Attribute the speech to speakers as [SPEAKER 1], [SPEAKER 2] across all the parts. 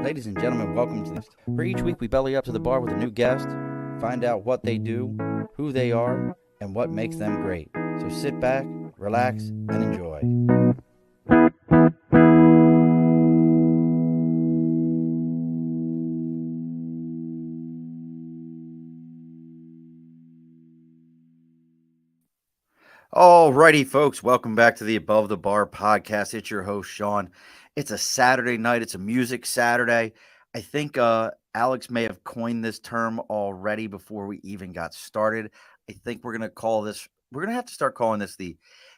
[SPEAKER 1] Ladies and gentlemen, welcome to this. For each week, we belly up to the bar with a new guest, find out what they do, who they are, and what makes them great. So sit back, relax, and enjoy. Alrighty, folks, welcome back to the Above the Bar podcast. It's your host, Sean. It's a Saturday night. It's a music Saturday. I think Alex may have coined this term already before we even got started. I think we're going to have to start calling this the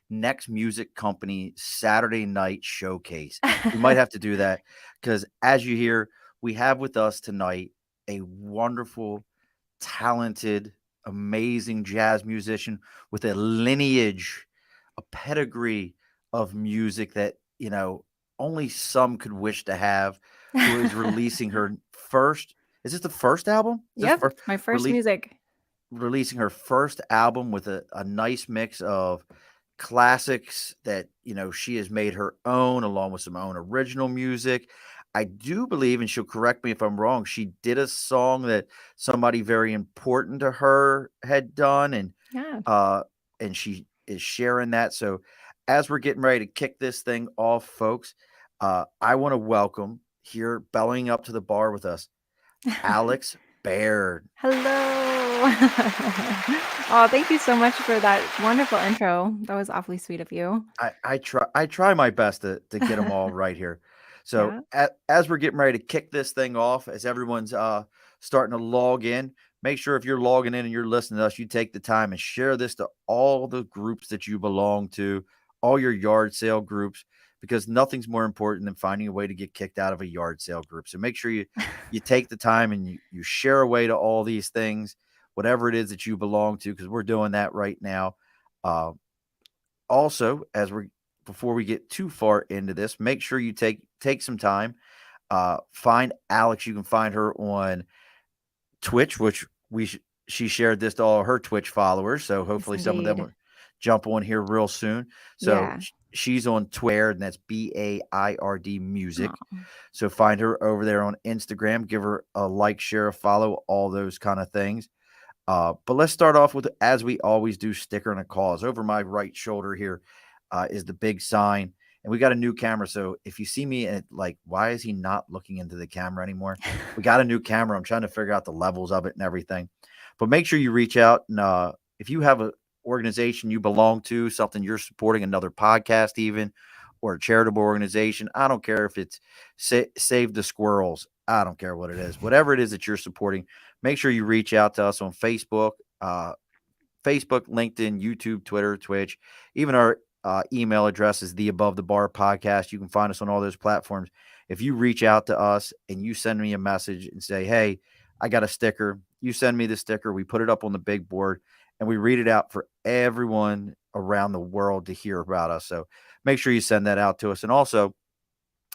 [SPEAKER 1] Next Music Company Saturday Night Showcase. We might have to do that because, as you hear, we have with us tonight a wonderful, talented, amazing jazz musician with a lineage, a pedigree of music that, only some could wish to have, who is releasing her first. Is this the first album?
[SPEAKER 2] Yep, my first music.
[SPEAKER 1] Releasing her first album with a nice mix of classics that, she has made her own, along with some own original music. I do believe, and she'll correct me if I'm wrong, she did a song that somebody very important to her had done, and
[SPEAKER 2] Yeah.
[SPEAKER 1] she is sharing that. So as we're getting ready to kick this thing off, folks, I want to welcome here, bellying up to the bar with us, Alex Baird.
[SPEAKER 2] Hello. Oh, thank you so much for that wonderful intro. That was awfully sweet of you.
[SPEAKER 1] I try my best to get them all right here. So
[SPEAKER 2] Yeah.
[SPEAKER 1] as we're getting ready to kick this thing off, as everyone's starting to log in, make sure if you're logging in and you're listening to us, you take the time and share this to all the groups that you belong to, all your yard sale groups, because nothing's more important than finding a way to get kicked out of a yard sale group. So make sure you take the time and you share away to all these things, whatever it is that you belong to, because we're doing that right now. Also, before we get too far into this, make sure you take some time. Find Alex. You can find her on Twitch, which she shared this to all her Twitch followers. So hopefully
[SPEAKER 2] Yes,
[SPEAKER 1] some of them
[SPEAKER 2] indeed.
[SPEAKER 1] will jump on here real soon. So
[SPEAKER 2] Yeah.
[SPEAKER 1] she's on Twitter, and that's Baird Music.
[SPEAKER 2] Aw.
[SPEAKER 1] So find her over there on Instagram. Give her a like, share, a follow, all those kind of things. But let's start off with, as we always do, sticker and a cause. Over my right shoulder here is the big sign. And we got a new camera. So if you see me and why is he not looking into the camera anymore? We got a new camera. I'm trying to figure out the levels of it and everything. But make sure you reach out. And if you have an organization you belong to, something you're supporting, another podcast even, or a charitable organization, I don't care if it's Save the Squirrels. I don't care what it is. Whatever it is that you're supporting, make sure you reach out to us on Facebook, LinkedIn, YouTube, Twitter, Twitch. Even our email address is the Above the Bar podcast. You can find us on all those platforms. If you reach out to us and you send me a message and say, hey, I got a sticker, you send me the sticker, we put it up on the big board and we read it out for everyone around the world to hear about us. So make sure you send that out to us. And also,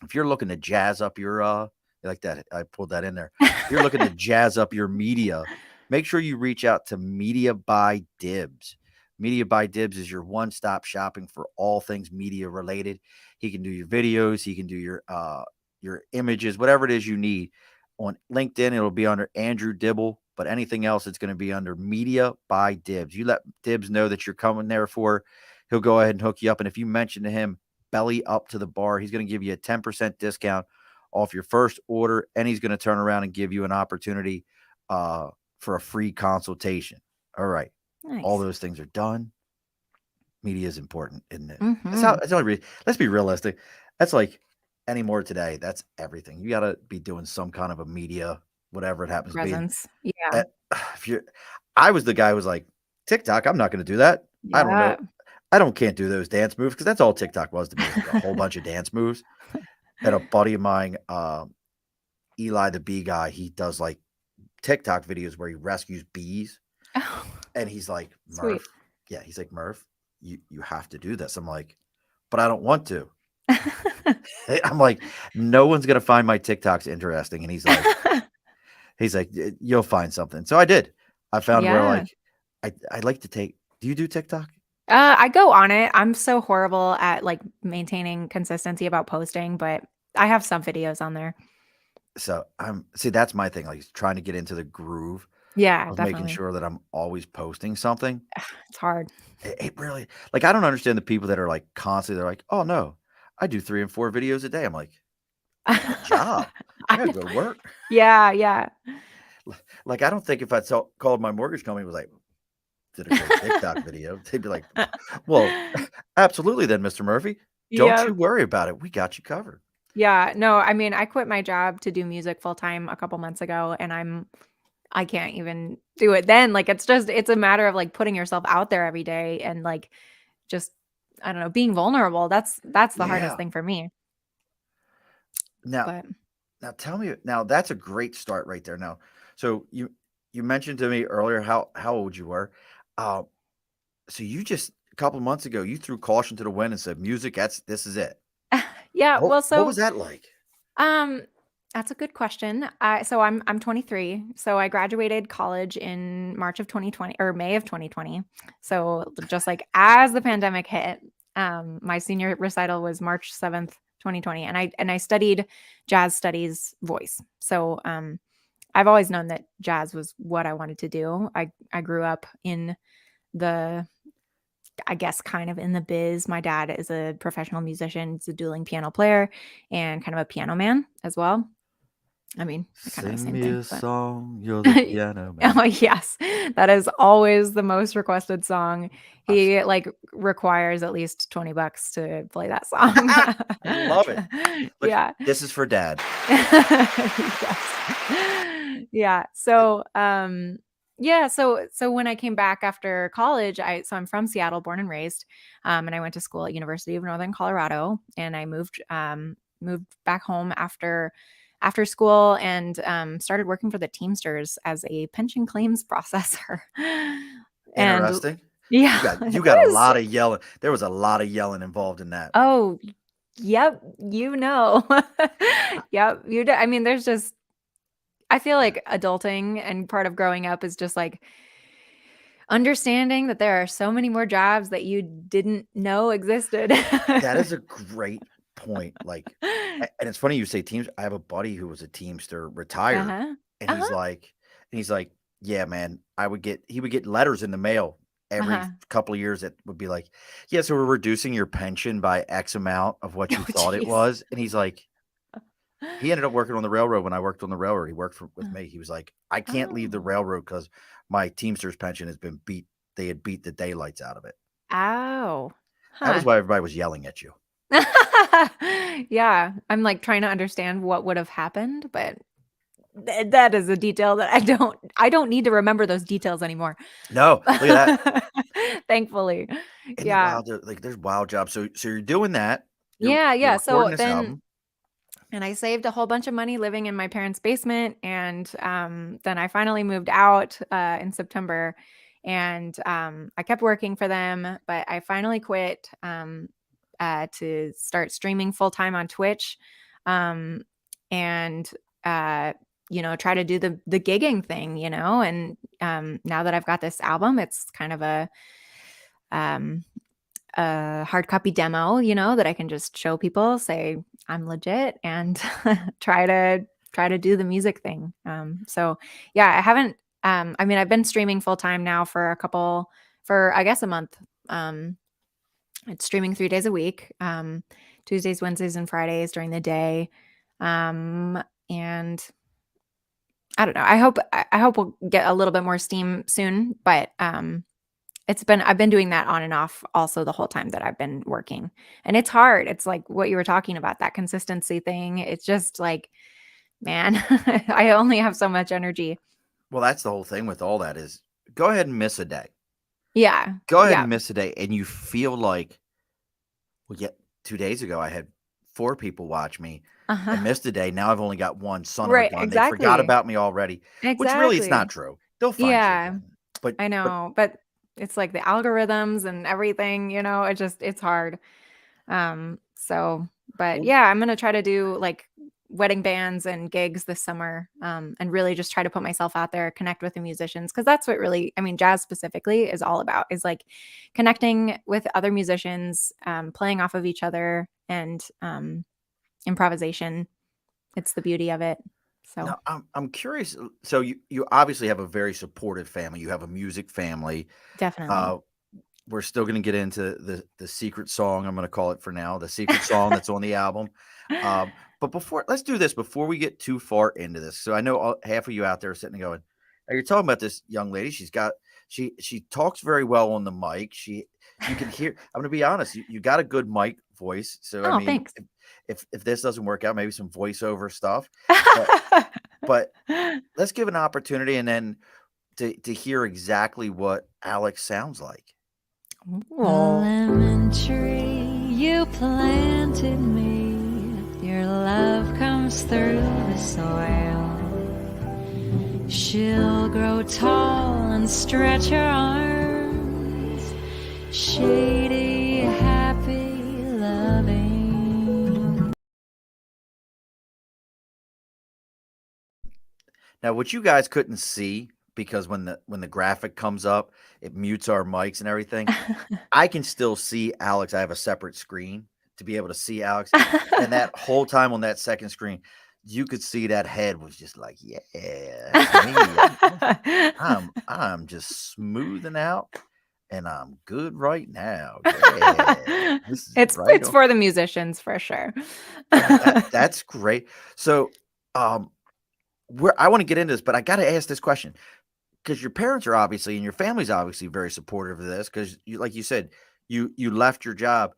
[SPEAKER 1] if you're looking to jazz up your like that, I pulled that in there. If you're looking to jazz up your media, make sure you reach out to Media by Dibs. Media by Dibs is your one-stop shopping for all things media related. He can do your videos, he can do your images, whatever it is you need. On LinkedIn, it'll be under Andrew Dibble, but anything else, it's going to be under Media by Dibs. You let Dibs know that you're coming there for, he'll go ahead and hook you up. And if you mention to him, belly up to the bar, he's going to give you a 10% discount off your first order, and he's going to turn around and give you an opportunity for a free consultation. All right.
[SPEAKER 2] Nice.
[SPEAKER 1] All those things are done. Media is important, isn't it?
[SPEAKER 2] Mm-hmm.
[SPEAKER 1] That's the only reason. Let's be realistic. That's like anymore today. That's everything. You got to be doing some kind of a media, whatever it happens to be.
[SPEAKER 2] Presence. Yeah.
[SPEAKER 1] I was the guy who was like, TikTok, I'm not going to do that. I don't know. Can't do those dance moves because that's all TikTok was to me, a whole bunch of dance moves. And a buddy of mine, Eli the bee guy, he does like TikTok videos where he rescues bees.
[SPEAKER 2] Oh,
[SPEAKER 1] and he's like,
[SPEAKER 2] sweet.
[SPEAKER 1] Murph. Yeah, he's like, Murph, you have to do this. I'm like, but I don't want to. I'm like, no one's gonna find my TikToks interesting. And he's like, you'll find something. So I did. I found where like I like to take. Do you do TikTok?
[SPEAKER 2] I go on it. I'm so horrible at like maintaining consistency about posting, but I have some videos on there.
[SPEAKER 1] So that's my thing, like trying to get into the groove
[SPEAKER 2] Yeah,
[SPEAKER 1] of making
[SPEAKER 2] definitely.
[SPEAKER 1] sure that I'm always posting something.
[SPEAKER 2] It's hard.
[SPEAKER 1] It really, like, I don't understand the people that are like constantly, they're like, oh no, I do 3 and 4 videos a day. I'm like, I got a job. I
[SPEAKER 2] I
[SPEAKER 1] gotta
[SPEAKER 2] know.
[SPEAKER 1] go to work.
[SPEAKER 2] Yeah, yeah.
[SPEAKER 1] Like, I don't think if called my mortgage company was like, did a great TikTok video, they'd be like, well, absolutely then, Mr. Murphy. Don't you
[SPEAKER 2] Yep.
[SPEAKER 1] worry about it. We got you covered.
[SPEAKER 2] Yeah, no, I mean, I quit my job to do music full time a couple months ago, and I can't even do it then. Like, it's a matter of, like, putting yourself out there every day and, like, just, I don't know, being vulnerable. That's the hardest
[SPEAKER 1] Yeah.
[SPEAKER 2] thing for me.
[SPEAKER 1] Now,
[SPEAKER 2] But
[SPEAKER 1] tell me, now that's a great start right there. Now, so you mentioned to me earlier how old you were. Uh, so you just a couple months ago, you threw caution to the wind and said, music, this is it.
[SPEAKER 2] yeah, well,
[SPEAKER 1] What was
[SPEAKER 2] so,
[SPEAKER 1] that like?
[SPEAKER 2] um, that's a good question. I'm 23, so I graduated college in March of 2020 or May of 2020. So just like as the pandemic hit, my senior recital was March 7th, 2020, and I studied jazz studies voice. So I've always known that jazz was what I wanted to do. I grew up in the I guess kind of in the biz. My dad is a professional musician, he's a dueling piano player and kind of a piano man as well. I mean, they're kind of the
[SPEAKER 1] Sing
[SPEAKER 2] same
[SPEAKER 1] me
[SPEAKER 2] thing,
[SPEAKER 1] a
[SPEAKER 2] but
[SPEAKER 1] song, you're the piano man.
[SPEAKER 2] oh, yes. That is always the most requested song.
[SPEAKER 1] I s
[SPEAKER 2] He, like, requires at least $20 to play that song.
[SPEAKER 1] I love it. Look,
[SPEAKER 2] Yeah.
[SPEAKER 1] this is for dad.
[SPEAKER 2] Yes. Yeah. So, yeah, so when I came back after college, I'm from Seattle, born and raised, and I went to school at University of Northern Colorado, and I moved back home after school and started working for the Teamsters as a pension claims processor. And
[SPEAKER 1] Interesting.
[SPEAKER 2] yeah,
[SPEAKER 1] You
[SPEAKER 2] it
[SPEAKER 1] got a
[SPEAKER 2] was
[SPEAKER 1] lot of yelling. There was a lot of yelling involved in that.
[SPEAKER 2] oh, yep, you know. Yep, I mean, there's just I feel
[SPEAKER 1] Yeah.
[SPEAKER 2] like adulting and part of growing up is just like understanding that there are so many more jobs that you didn't know existed.
[SPEAKER 1] That is a great point, like, and it's funny you say Teams. I have a buddy who was a Teamster, retired,
[SPEAKER 2] Uh-huh.
[SPEAKER 1] and
[SPEAKER 2] Uh-huh.
[SPEAKER 1] he's like, "Yeah, man, he would get letters in the mail every
[SPEAKER 2] Uh-huh.
[SPEAKER 1] couple of years that would be like, "Yeah, so we're reducing your pension by X amount of what you
[SPEAKER 2] Oh,
[SPEAKER 1] thought it
[SPEAKER 2] jeez.
[SPEAKER 1] was," and he's like, he ended up working on the railroad when I worked on the railroad. He worked with me. He was like, "I can't leave the
[SPEAKER 2] Oh.
[SPEAKER 1] railroad because my Teamster's pension has been beat. They had beat the daylights out of it."
[SPEAKER 2] Ow.
[SPEAKER 1] That was
[SPEAKER 2] Huh.
[SPEAKER 1] why everybody was yelling at you.
[SPEAKER 2] Yeah, I'm, like, trying to understand what would have happened, but that is a detail that I don't need to remember those details anymore.
[SPEAKER 1] No, look at that.
[SPEAKER 2] Thankfully.
[SPEAKER 1] Isn't it
[SPEAKER 2] Yeah.
[SPEAKER 1] wild? Like, there's wild jobs. So you're doing that.
[SPEAKER 2] Yeah,
[SPEAKER 1] You're
[SPEAKER 2] yeah,
[SPEAKER 1] recording
[SPEAKER 2] so
[SPEAKER 1] this
[SPEAKER 2] then
[SPEAKER 1] album.
[SPEAKER 2] and I saved a whole bunch of money living in my parents' basement, and, then I finally moved out, in September, and, I kept working for them, but I finally quit, to start streaming full time on Twitch, um, and, uh, try to do the gigging thing, and, now that I've got this album, it's kind of um a hard copy demo, that I can just show people, say I'm legit and try to do the music thing. So yeah, I haven't I mean I've been streaming full time now for I guess a month. Um it's streaming 3 days a week. Tuesdays, Wednesdays and Fridays during the day. And I don't know. I hope we'll get a little bit more steam soon, but I've been doing that on and off also the whole time that I've been working, and it's hard. It's like what you were talking about, that consistency thing. It's just like, man, I only have so much energy.
[SPEAKER 1] Well, that's the whole thing with all that is go ahead and miss a day.
[SPEAKER 2] Yeah.
[SPEAKER 1] Go ahead
[SPEAKER 2] Yeah.
[SPEAKER 1] and miss a day, and you feel like, well, yeah, 2 days ago I had 4 people watch me. I
[SPEAKER 2] Uh-huh.
[SPEAKER 1] missed a day. Now I've only got one. Son of a
[SPEAKER 2] Right,
[SPEAKER 1] gun. They forgot
[SPEAKER 2] exactly.
[SPEAKER 1] about me already. Which really, it's not
[SPEAKER 2] Exactly.
[SPEAKER 1] true. They'll find you
[SPEAKER 2] Yeah,
[SPEAKER 1] again. But
[SPEAKER 2] I
[SPEAKER 1] but
[SPEAKER 2] know, but it's like the algorithms and everything, it's hard. So but
[SPEAKER 1] well,
[SPEAKER 2] yeah, I'm gonna try to do like wedding bands and gigs this summer, and really just try to put myself out there, connect with the musicians, because that's what really, I mean, jazz specifically is all about is like connecting with other musicians, playing off of each other and improvisation. It's the beauty of it. So
[SPEAKER 1] Now, I'm curious. So you obviously have a very supportive family. You have a music family.
[SPEAKER 2] definitely.
[SPEAKER 1] Uh, we're still going to get into the secret song. I'm going to call it for now, the secret song that's on the album. But let's do this before we get too far into this. So I know half of you out there are sitting and going, "Are you talking about this young lady? She talks very well on the mic. You can hear. I'm going to be honest. You got a good mic voice. So I
[SPEAKER 2] Oh,
[SPEAKER 1] mean,
[SPEAKER 2] thanks.
[SPEAKER 1] if this doesn't work out, maybe some voiceover stuff. But but let's give an opportunity and then to hear exactly what Alex sounds like.
[SPEAKER 3] A
[SPEAKER 2] Oh.
[SPEAKER 3] lemon tree, you planted me. Your love comes through the soil. She'll grow tall and stretch her arms. Shady, happy, loving.
[SPEAKER 1] Now, what you guys couldn't see because when the graphic comes up, it mutes our mics and everything. I can still see Alex. I have a separate screen to be able to see Alex, and that whole time on that second screen, you could see that head was just like, "Yeah, that's me. I'm just smoothing out, and I'm good right now. Yeah, this is right
[SPEAKER 2] It's
[SPEAKER 1] on."
[SPEAKER 2] for the musicians for sure.
[SPEAKER 1] That's great. So, um, where I want to get into this, but I got to ask this question because your parents are obviously and your family's obviously very supportive of this because you, like you said, you left your job.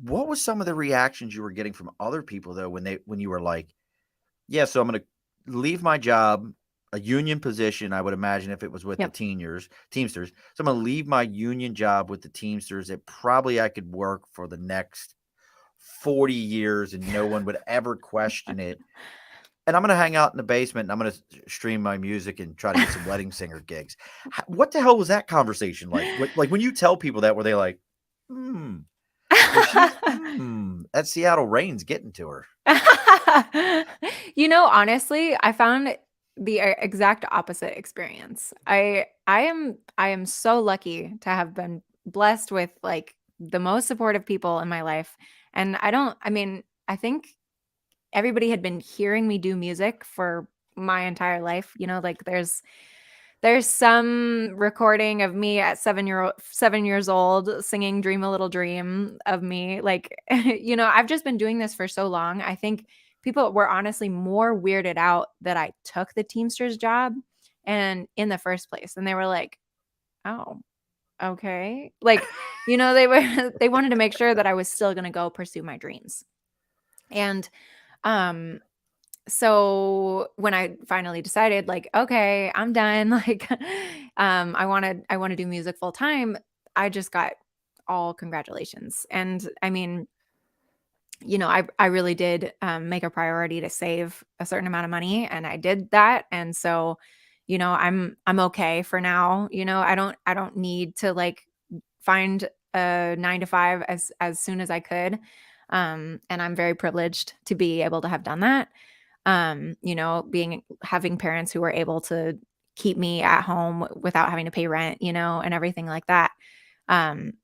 [SPEAKER 1] What was some of the reactions you were getting from other people though when you were like, yeah, so I'm going to leave my job, a union position, I would imagine if it was with the
[SPEAKER 2] Yep.
[SPEAKER 1] Teamsters. So I'm going to leave my union job with the Teamsters that probably I could work for the next 40 years and no one would ever question it. And I'm going to hang out in the basement and I'm going to stream my music and try to get some wedding singer gigs. What the hell was that conversation like? Like when you tell people that, were they like, hmm, so that Seattle rain's getting to her.
[SPEAKER 2] Honestly, I found the exact opposite experience. I am so lucky to have been blessed with like the most supportive people in my life. And I think everybody had been hearing me do music for my entire life. Like there's some recording of me at 7 years old singing Dream a Little Dream of me. Like, I've just been doing this for so long. I think people were honestly more weirded out that I took the Teamsters job and in the first place. And they were like, oh, okay. Like, they wanted to make sure that I was still going to go pursue my dreams. And, um, so when I finally decided like, okay, I'm done, like, I want to do music full time, I just got all congratulations. And I mean, I really did make a priority to save a certain amount of money, and I did that. And so, I'm okay for now. I don't need to like find a 9 to 5 as soon as I could. And I'm very privileged to be able to have done that. Having parents who were able to keep me at home without having to pay rent, and everything like that. Um,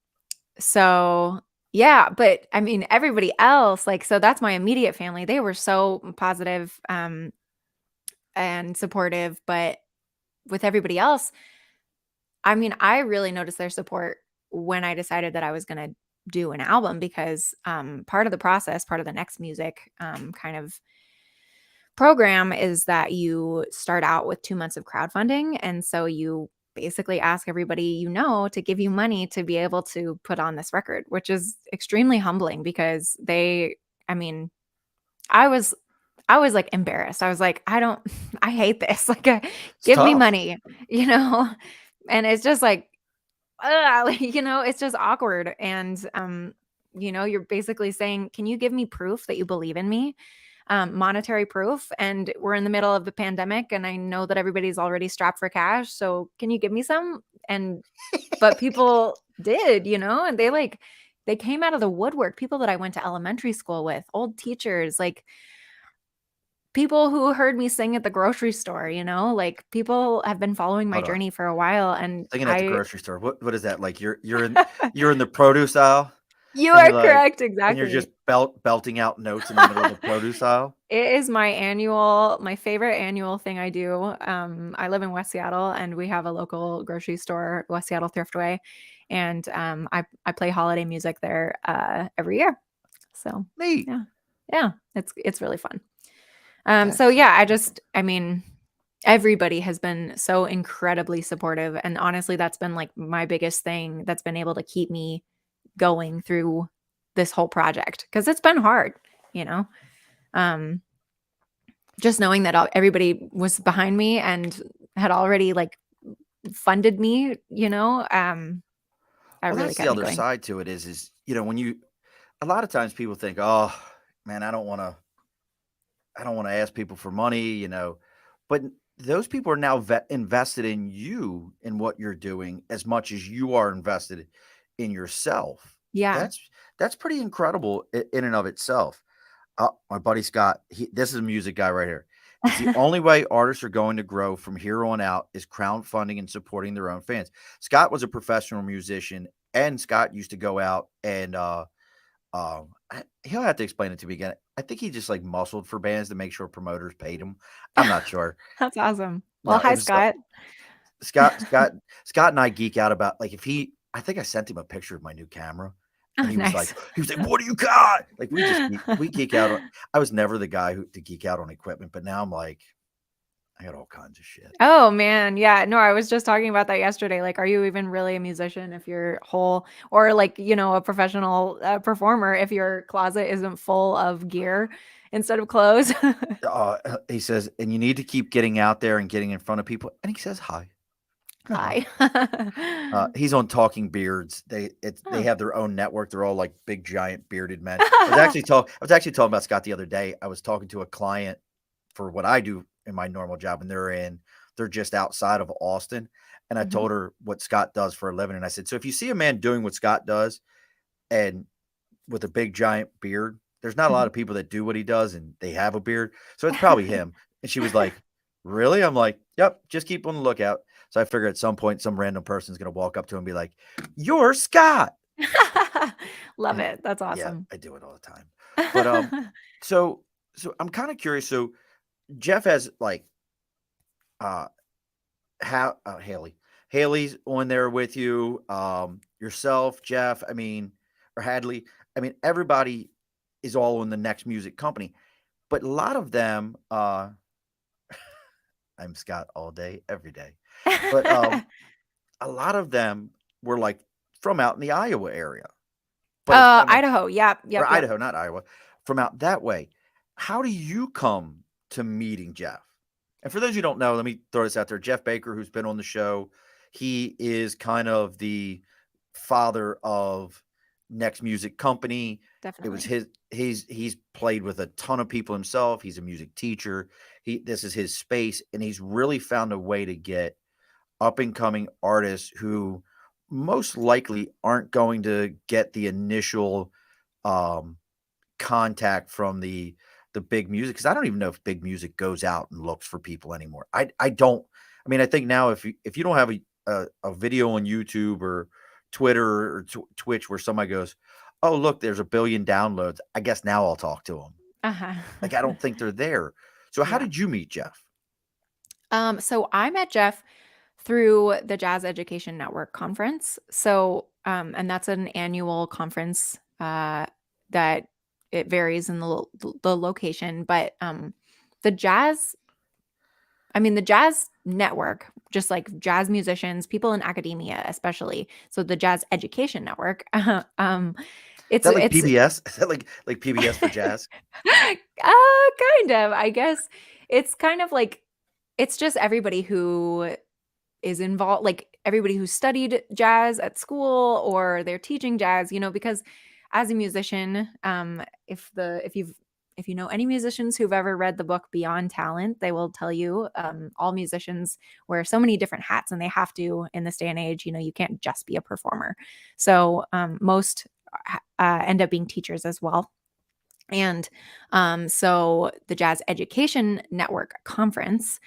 [SPEAKER 2] so yeah, but I mean, everybody else, like, so that's my immediate family. They were so positive, and supportive, but with everybody else, I mean, I really noticed their support when I decided that I was going to do an album because, part of the process, part of the next music, kind of program is that you start out with 2 months of crowdfunding, and so you basically ask everybody to give you money to be able to put on this record, which is extremely humbling because I mean, I was like embarrassed. I was like, "I don't I hate this." Like,
[SPEAKER 1] It's
[SPEAKER 2] "Give me
[SPEAKER 1] tough.
[SPEAKER 2] money," you know? And it's just like, like, it's just awkward. And, you're basically saying, "Can you give me proof that you believe in me?" Monetary proof. And we're in the middle of the pandemic, and I know that everybody's already strapped for cash. So can you give me some? But people did, and they came out of the woodwork. People that I went to elementary school with, old teachers, like people who heard me sing at the grocery store, like people have been following my
[SPEAKER 1] Hold on.
[SPEAKER 2] journey for a while. And
[SPEAKER 1] Thinking at the grocery store. What is that? Like you're in the produce aisle?
[SPEAKER 2] You
[SPEAKER 1] and
[SPEAKER 2] are
[SPEAKER 1] you're like,
[SPEAKER 2] correct.
[SPEAKER 1] and you're just
[SPEAKER 2] Exactly.
[SPEAKER 1] belting out notes in the middle of the produce aisle.
[SPEAKER 2] It is my favorite annual thing I do. I live in West Seattle and we have a local grocery store, West Seattle Thriftway. And I play holiday music there every year. So
[SPEAKER 1] Neat.
[SPEAKER 2] yeah. Yeah. It's really fun.
[SPEAKER 1] That's
[SPEAKER 2] So yeah, I mean, everybody has been so incredibly supportive. And honestly, that's been like my biggest thing that's been able to keep me going through this whole project because it's been hard, you know. Um, just knowing that everybody was behind me and had already like funded me, you know, that
[SPEAKER 1] well,
[SPEAKER 2] really
[SPEAKER 1] that's the
[SPEAKER 2] kept me
[SPEAKER 1] other
[SPEAKER 2] going.
[SPEAKER 1] side to it is when you a lot of times people think, oh man, I don't want to ask people for money. But those people are now invested in you and what you're doing as much as you are invested in yourself.
[SPEAKER 2] Yeah.
[SPEAKER 1] That's pretty incredible in and of itself. My buddy Scott, this is a music guy right here. It's the only way artists are going to grow from here on out is crowdfunding and supporting their own fans. Scott was a professional musician, and Scott used to go out and he'll have to explain it to me again. I think he just like muscled for bands to make sure promoters paid him. I'm not sure.
[SPEAKER 2] That's awesome. Well,
[SPEAKER 1] No, it
[SPEAKER 2] hi,
[SPEAKER 1] was
[SPEAKER 2] Scott.
[SPEAKER 1] Scott and I geek out about like if he. I think I sent him a picture of my new camera,
[SPEAKER 2] Oh,
[SPEAKER 1] and
[SPEAKER 2] nice.
[SPEAKER 1] he was like, "What do you got?" Like we geek out. I was never the guy to geek out on equipment, but now I'm like, I got all kinds of shit.
[SPEAKER 2] Oh man, yeah. No, I was just talking about that yesterday. Like, are you even really a musician if your whole, or like, you know, a professional performer if your closet isn't full of gear instead of clothes?
[SPEAKER 1] He says, and you need to keep getting out there and getting in front of people. And he says, "Hi."
[SPEAKER 2] Hi.
[SPEAKER 1] He's on Talking Beards. They
[SPEAKER 2] Oh.
[SPEAKER 1] have their own network. They're all like big, giant, bearded men. I was actually talking about Scott the other day. I was talking to a client for what I do in my normal job, and they're just outside of Austin. And I
[SPEAKER 2] Mhm,
[SPEAKER 1] told her what Scott does for a living, and I said, so if you see a man doing what Scott does, and with a big, giant beard, there's not a lot
[SPEAKER 2] mhm.
[SPEAKER 1] of people that do what he does, and they have a beard, so it's probably him. And she was like, really? I'm like, yep. Just keep on the lookout. So I figure at some point, some random person's going to walk up to him and be like, "You're Scott."
[SPEAKER 2] Love
[SPEAKER 1] And
[SPEAKER 2] it. That's
[SPEAKER 1] yeah,
[SPEAKER 2] awesome.
[SPEAKER 1] I do it all the time. But so I'm kind of curious. So Jeff has like uh how Haley's on there with you, yourself, Jeff. I mean, or Hadley. I mean, everybody is all in the Next Music Company, but a lot of them. I'm Scott all day, every day, but a lot of them were like from out in the Iowa area, but it's kind of
[SPEAKER 2] Idaho. Yep,
[SPEAKER 1] or
[SPEAKER 2] yep, yep.
[SPEAKER 1] Idaho, not Iowa, from out that way. How do you come to meeting Jeff? And for those who don't know, let me throw this out there. Jeff Baker, who's been on the show, he is kind of the father of Next Music Company. It was
[SPEAKER 2] Definitely.
[SPEAKER 1] he's played with a ton of people himself. He's a music teacher. This is his space, and he's really found a way to get up and coming artists who most likely aren't going to get the initial um, contact from the big music, because I don't even know if big music goes out and looks for people anymore. I don't. I mean, I think now if you don't have a video on YouTube or Twitter or Twitch where somebody goes, "Oh, look, there's a billion downloads," I guess now I'll talk to them.
[SPEAKER 2] Uh-huh.
[SPEAKER 1] Like I don't think they're there. So how
[SPEAKER 2] Yeah.
[SPEAKER 1] did you meet Jeff?
[SPEAKER 2] So I met Jeff through the Jazz Education Network conference. So, and that's an annual conference that it varies in the location, but the jazz, the jazz network, just like jazz musicians, people in academia, especially. So the Jazz Education Network,
[SPEAKER 1] Is
[SPEAKER 2] it's
[SPEAKER 1] that like
[SPEAKER 2] it's
[SPEAKER 1] PBS? Is that like PBS for jazz?
[SPEAKER 2] kind of, I guess. It's kind of like it's just everybody who is involved, like everybody who studied jazz at school or they're teaching jazz, because as a musician, if you know any musicians who've ever read the book Beyond Talent, they will tell you all musicians wear so many different hats and they have to in this day and age. You can't just be a performer. So most end up being teachers as well. And so the Jazz Education Network conference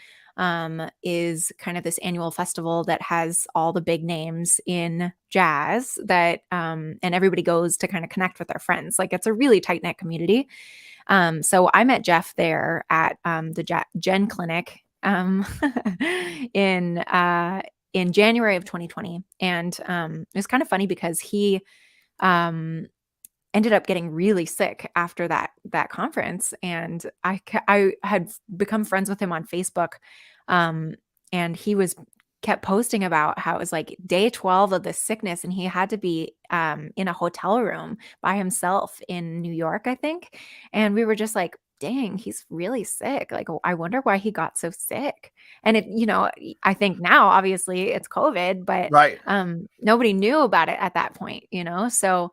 [SPEAKER 2] is kind of this annual festival that has all the big names in jazz that, and everybody goes to kind of connect with their friends. Like it's a really tight knit community. So I met Jeff there at the Gen Clinic in January of 2020, and it was kind of funny because he ended up getting really sick after that conference, and I had become friends with him on Facebook, and he kept posting about how it was like day 12 of this sickness, and he had to be in a hotel room by himself in New York, I think. And we were just like, dang, he's really sick. Like, I wonder why he got so sick. And I think now obviously it's COVID, but
[SPEAKER 1] Right.
[SPEAKER 2] nobody knew about it at that point, So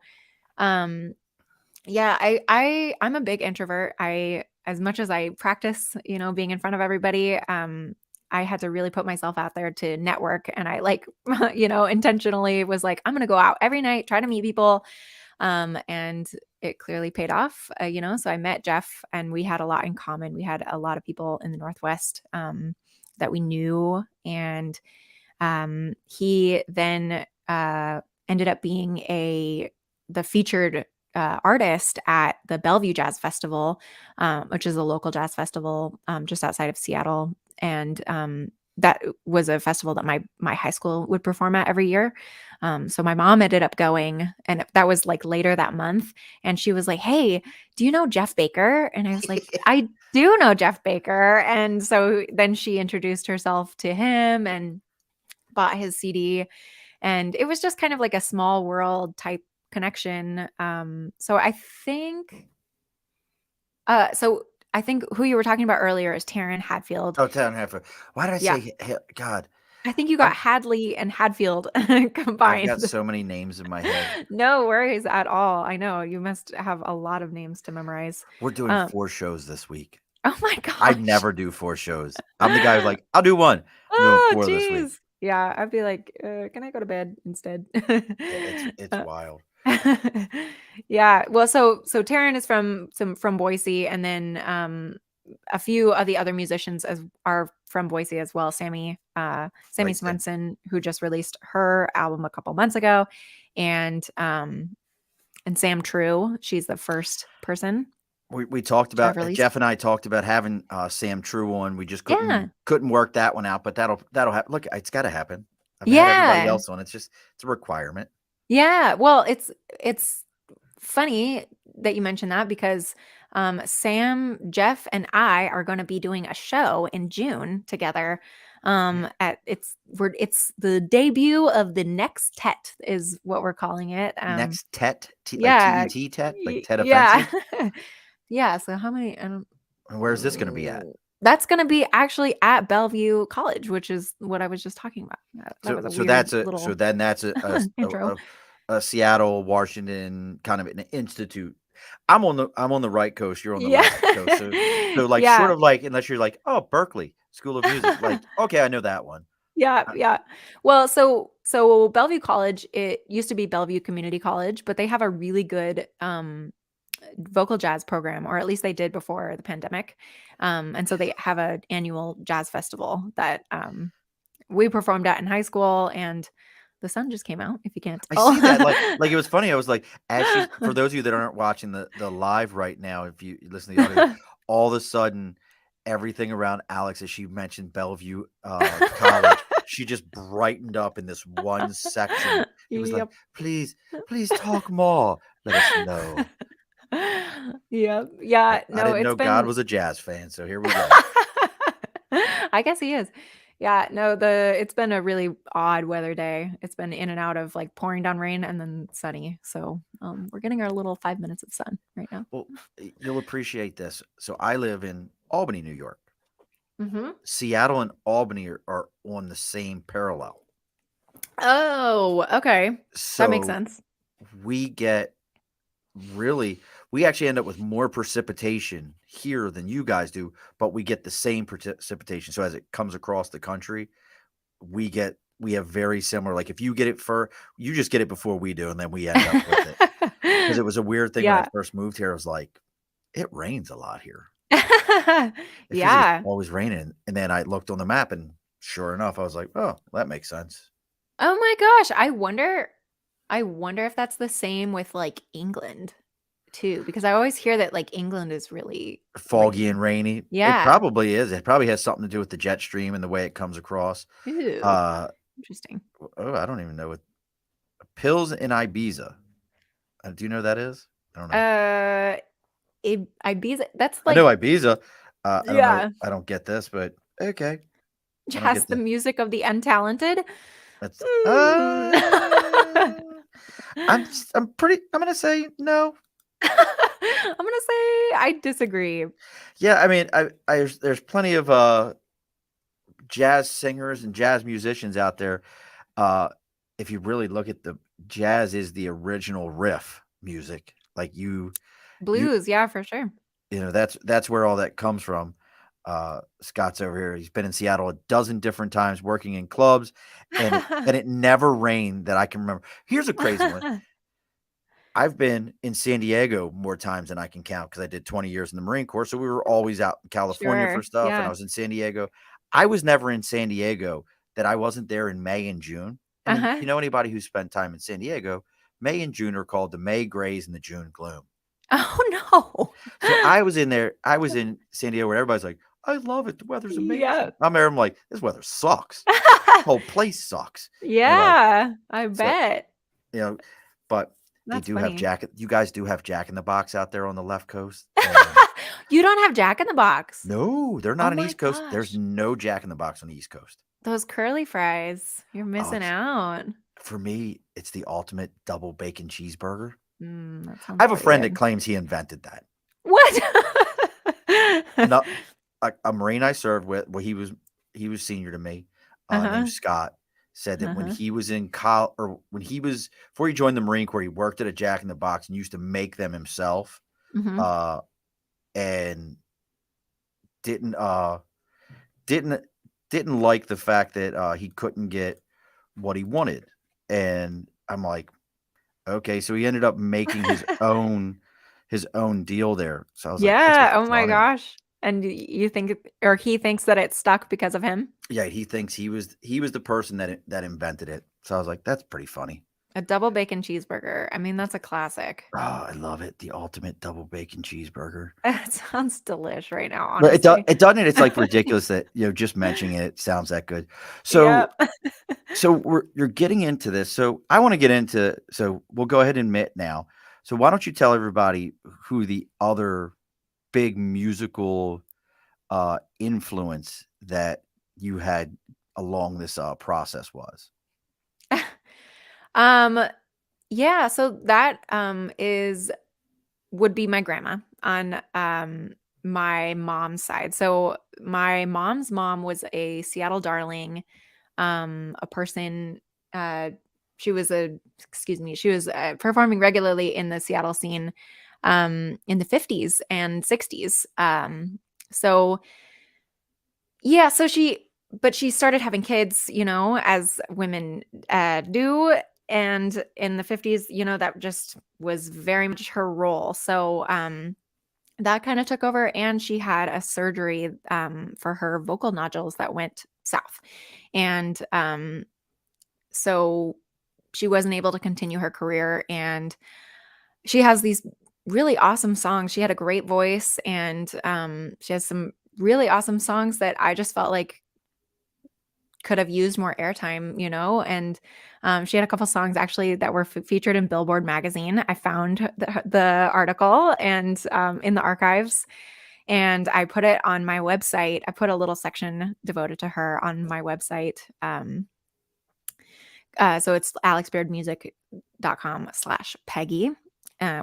[SPEAKER 2] yeah, I'm a big introvert. As much as I practice, being in front of everybody, I had to really put myself out there to network. And I intentionally was like, I'm going to go out every night, try to meet people. And it clearly paid off, so I met Jeff and we had a lot in common. We had a lot of people in the Northwest, that we knew. And, he then, ended up being the featured artist at the Bellevue Jazz Festival, which is a local jazz festival just outside of Seattle. And that was a festival that my high school would perform at every year. So my mom ended up going, and that was like later that month. And she was like, hey, do you know Jeff Baker? And I was like, I do know Jeff Baker. And so then she introduced herself to him and bought his CD. And it was just kind of like a small world type connection. So I think who you were talking about earlier is Taryn Hadfield.
[SPEAKER 1] Oh, Taryn Hadfield. Why did I say God?
[SPEAKER 2] I think you got Hadley and Hadfield combined.
[SPEAKER 1] I've got so many names in my head.
[SPEAKER 2] No worries at all. I know you must have a lot of names to memorize.
[SPEAKER 1] We're doing 4 shows this week.
[SPEAKER 2] Oh my gosh.
[SPEAKER 1] I never do 4 shows. I'm the guy who's like, I'll do 1. I'm doing 4 this week.
[SPEAKER 2] Yeah, I'd be like, can I go to bed instead?
[SPEAKER 1] It's wild.
[SPEAKER 2] Yeah. Well, so Taryn is from Boise, and then a few of the other musicians are from Boise as well. Sammy Swenson, who just released her album a couple months ago, and Sam True. She's the first person.
[SPEAKER 1] We talked about, Jeff and I talked about having Sam True on. We just couldn't work that one out, but that'll happen. Look, it's got to happen. I've had everybody else on. It's a requirement.
[SPEAKER 2] Yeah. Well, it's funny that you mentioned that because Sam, Jeff, and I are going to be doing a show in June together. It's the debut of the Next Tet is what we're calling it.
[SPEAKER 1] Next Tet,
[SPEAKER 2] like
[SPEAKER 1] TET Tet, like Tet Offensive.
[SPEAKER 2] Yeah. So how many?
[SPEAKER 1] Where's this going to be at?
[SPEAKER 2] That's going to be actually at Bellevue College, which is what I was just talking about.
[SPEAKER 1] That's a Seattle, Washington kind of an institute. I'm on the right coast. You're on the left coast. So like sort of like, unless you're like, oh, Berkeley School of Music, like, okay, I know that one.
[SPEAKER 2] Yeah. Well, so Bellevue College, it used to be Bellevue Community College, but they have a really good vocal jazz program, or at least they did before the pandemic. And so they have an annual jazz festival that we performed at in high school, and the sun just came out, if you can't tell.
[SPEAKER 1] I see that. Like it was funny. I was like, for those of you that aren't watching the live right now, if you listen to the audio, all of a sudden, everything around Alex, as she mentioned Bellevue College, she just brightened up in this one section. It was like, please talk more. Let us know.
[SPEAKER 2] Yeah. No,
[SPEAKER 1] I didn't know God was a jazz fan, so here we go.
[SPEAKER 2] I guess he is. Yeah, no, it's been a really odd weather day. It's been in and out of like pouring down rain and then sunny. So we're getting our little 5 minutes of sun right now.
[SPEAKER 1] Well, you'll appreciate this. So I live in Albany, New York.
[SPEAKER 2] Mm-hmm.
[SPEAKER 1] Seattle and Albany are on the same parallel.
[SPEAKER 2] Oh, okay.
[SPEAKER 1] So
[SPEAKER 2] that makes sense.
[SPEAKER 1] We actually end up with more precipitation here than you guys do, but we get the same precipitation. So as it comes across the country, we have very similar, like if you get it you just get it before we do, and then we end up with it. Because it was a weird thing when I first moved here. I was like, it rains a lot here. It feels like it's
[SPEAKER 2] Yeah.
[SPEAKER 1] always raining. And then I looked on the map, and sure enough, I was like, oh, that makes sense.
[SPEAKER 2] Oh my gosh, I wonder if that's the same with like England too, because I always hear that like England is really
[SPEAKER 1] Foggy and rainy. It
[SPEAKER 2] Yeah.
[SPEAKER 1] probably is. It probably has something to do with the jet stream and the way it comes across.
[SPEAKER 2] Ooh,
[SPEAKER 1] Uh,
[SPEAKER 2] interesting.
[SPEAKER 1] oh, I don't even know what pills in Ibiza. Do you know what that is? I don't know.
[SPEAKER 2] Ibiza, that's
[SPEAKER 1] I know
[SPEAKER 2] like
[SPEAKER 1] Ibiza. I don't know.
[SPEAKER 2] yeah,
[SPEAKER 1] I don't get this, but okay. I don't get
[SPEAKER 2] just the
[SPEAKER 1] the.
[SPEAKER 2] music of the untalented.
[SPEAKER 1] That's.
[SPEAKER 2] Mm.
[SPEAKER 1] I'm pretty. I'm gonna say no.
[SPEAKER 2] I'm gonna say I disagree.
[SPEAKER 1] Yeah, I mean, there's plenty of jazz singers and jazz musicians out there. Uh, if you really look at the jazz, is the original riff music. Like you
[SPEAKER 2] Blues, yeah, for sure.
[SPEAKER 1] that's where all that comes from. Scott's over here. He's been in Seattle a dozen different times working in clubs, and it never rained that I can remember. Here's a crazy one. I've been in San Diego more times than I can count because I did 20 years in the Marine Corps. So we were always out in California for
[SPEAKER 2] Sure.
[SPEAKER 1] stuff, and I
[SPEAKER 2] Yeah.
[SPEAKER 1] was in San Diego. I was never in San Diego that I wasn't there in May and June. And then,
[SPEAKER 2] Uh-huh.
[SPEAKER 1] anybody who spent time in San Diego, May and June are called the May grays and the June gloom.
[SPEAKER 2] Oh
[SPEAKER 1] So I
[SPEAKER 2] no.
[SPEAKER 1] was in there. I was in San Diego where everybody's like, "I love it. The weather's
[SPEAKER 2] Yeah.
[SPEAKER 1] amazing." I'm there. I'm like, "This weather sucks. Whole place sucks." Like,
[SPEAKER 2] Yeah, I
[SPEAKER 1] so
[SPEAKER 2] bet.
[SPEAKER 1] you know, but they
[SPEAKER 2] That's
[SPEAKER 1] do have
[SPEAKER 2] funny.
[SPEAKER 1] You guys do have Jack in the Box out there on the left coast, and
[SPEAKER 2] You don't have Jack in the Box.
[SPEAKER 1] no, they're
[SPEAKER 2] Oh
[SPEAKER 1] not an
[SPEAKER 2] my
[SPEAKER 1] East Coast. There's
[SPEAKER 2] gosh.
[SPEAKER 1] no Jack in the Box on the East Coast.
[SPEAKER 2] Those curly fries. You're
[SPEAKER 1] Oh,
[SPEAKER 2] missing out.
[SPEAKER 1] for me, it's the ultimate double bacon cheeseburger.
[SPEAKER 2] That
[SPEAKER 1] I
[SPEAKER 2] sounds
[SPEAKER 1] have a
[SPEAKER 2] pretty
[SPEAKER 1] friend that
[SPEAKER 2] good.
[SPEAKER 1] claims he invented that.
[SPEAKER 2] What?
[SPEAKER 1] No, a Marine I served with, well, he was senior to me, named
[SPEAKER 2] Uh-huh.
[SPEAKER 1] Scott, said that when
[SPEAKER 2] Uh-huh.
[SPEAKER 1] he was in college, or before he joined the Marine Corps, he worked at a Jack in the Box and used to make them himself,
[SPEAKER 2] Mhm.
[SPEAKER 1] uh, and didn't uh didn't didn't like the fact that he couldn't get what he wanted, and I'm like, okay, so he ended up making his own deal there. So I was like, this is
[SPEAKER 2] Yeah, oh my
[SPEAKER 1] funny.
[SPEAKER 2] gosh. And you think or he thinks that it stuck because of him?
[SPEAKER 1] Yeah, he thinks he was the person that invented it. So I was like, that's pretty funny.
[SPEAKER 2] A double bacon cheeseburger. I mean, that's a classic.
[SPEAKER 1] Oh, I love it. The ultimate double bacon cheeseburger.
[SPEAKER 2] It sounds delish right now,
[SPEAKER 1] But
[SPEAKER 2] honestly.
[SPEAKER 1] it doesn't. It's like ridiculous that just mentioning it sounds that good. So
[SPEAKER 2] Yep.
[SPEAKER 1] you're getting into this. So I want to get into. So we'll go ahead and admit now. So why don't you tell everybody who the other big musical influence that you had along this process was?
[SPEAKER 2] Um, yeah, so that would be my grandma on my mom's side. So my mom's mom was a Seattle darling, a person she was performing regularly in the Seattle scene in the 50s and 60s. So yeah, but she started having kids, as women do. And in the 50s, that just was very much her role. So that kind of took over. And she had a surgery for her vocal nodules that went south. And so she wasn't able to continue her career. And she has these really awesome songs. She had a great voice, and she has some really awesome songs that I just felt like could have used more airtime, and she had a couple songs actually that were featured in Billboard magazine. I found the article and in the archives, and I put it on my website. I put a little section devoted to her on my website. So it's alexbairdmusic.com/Peggy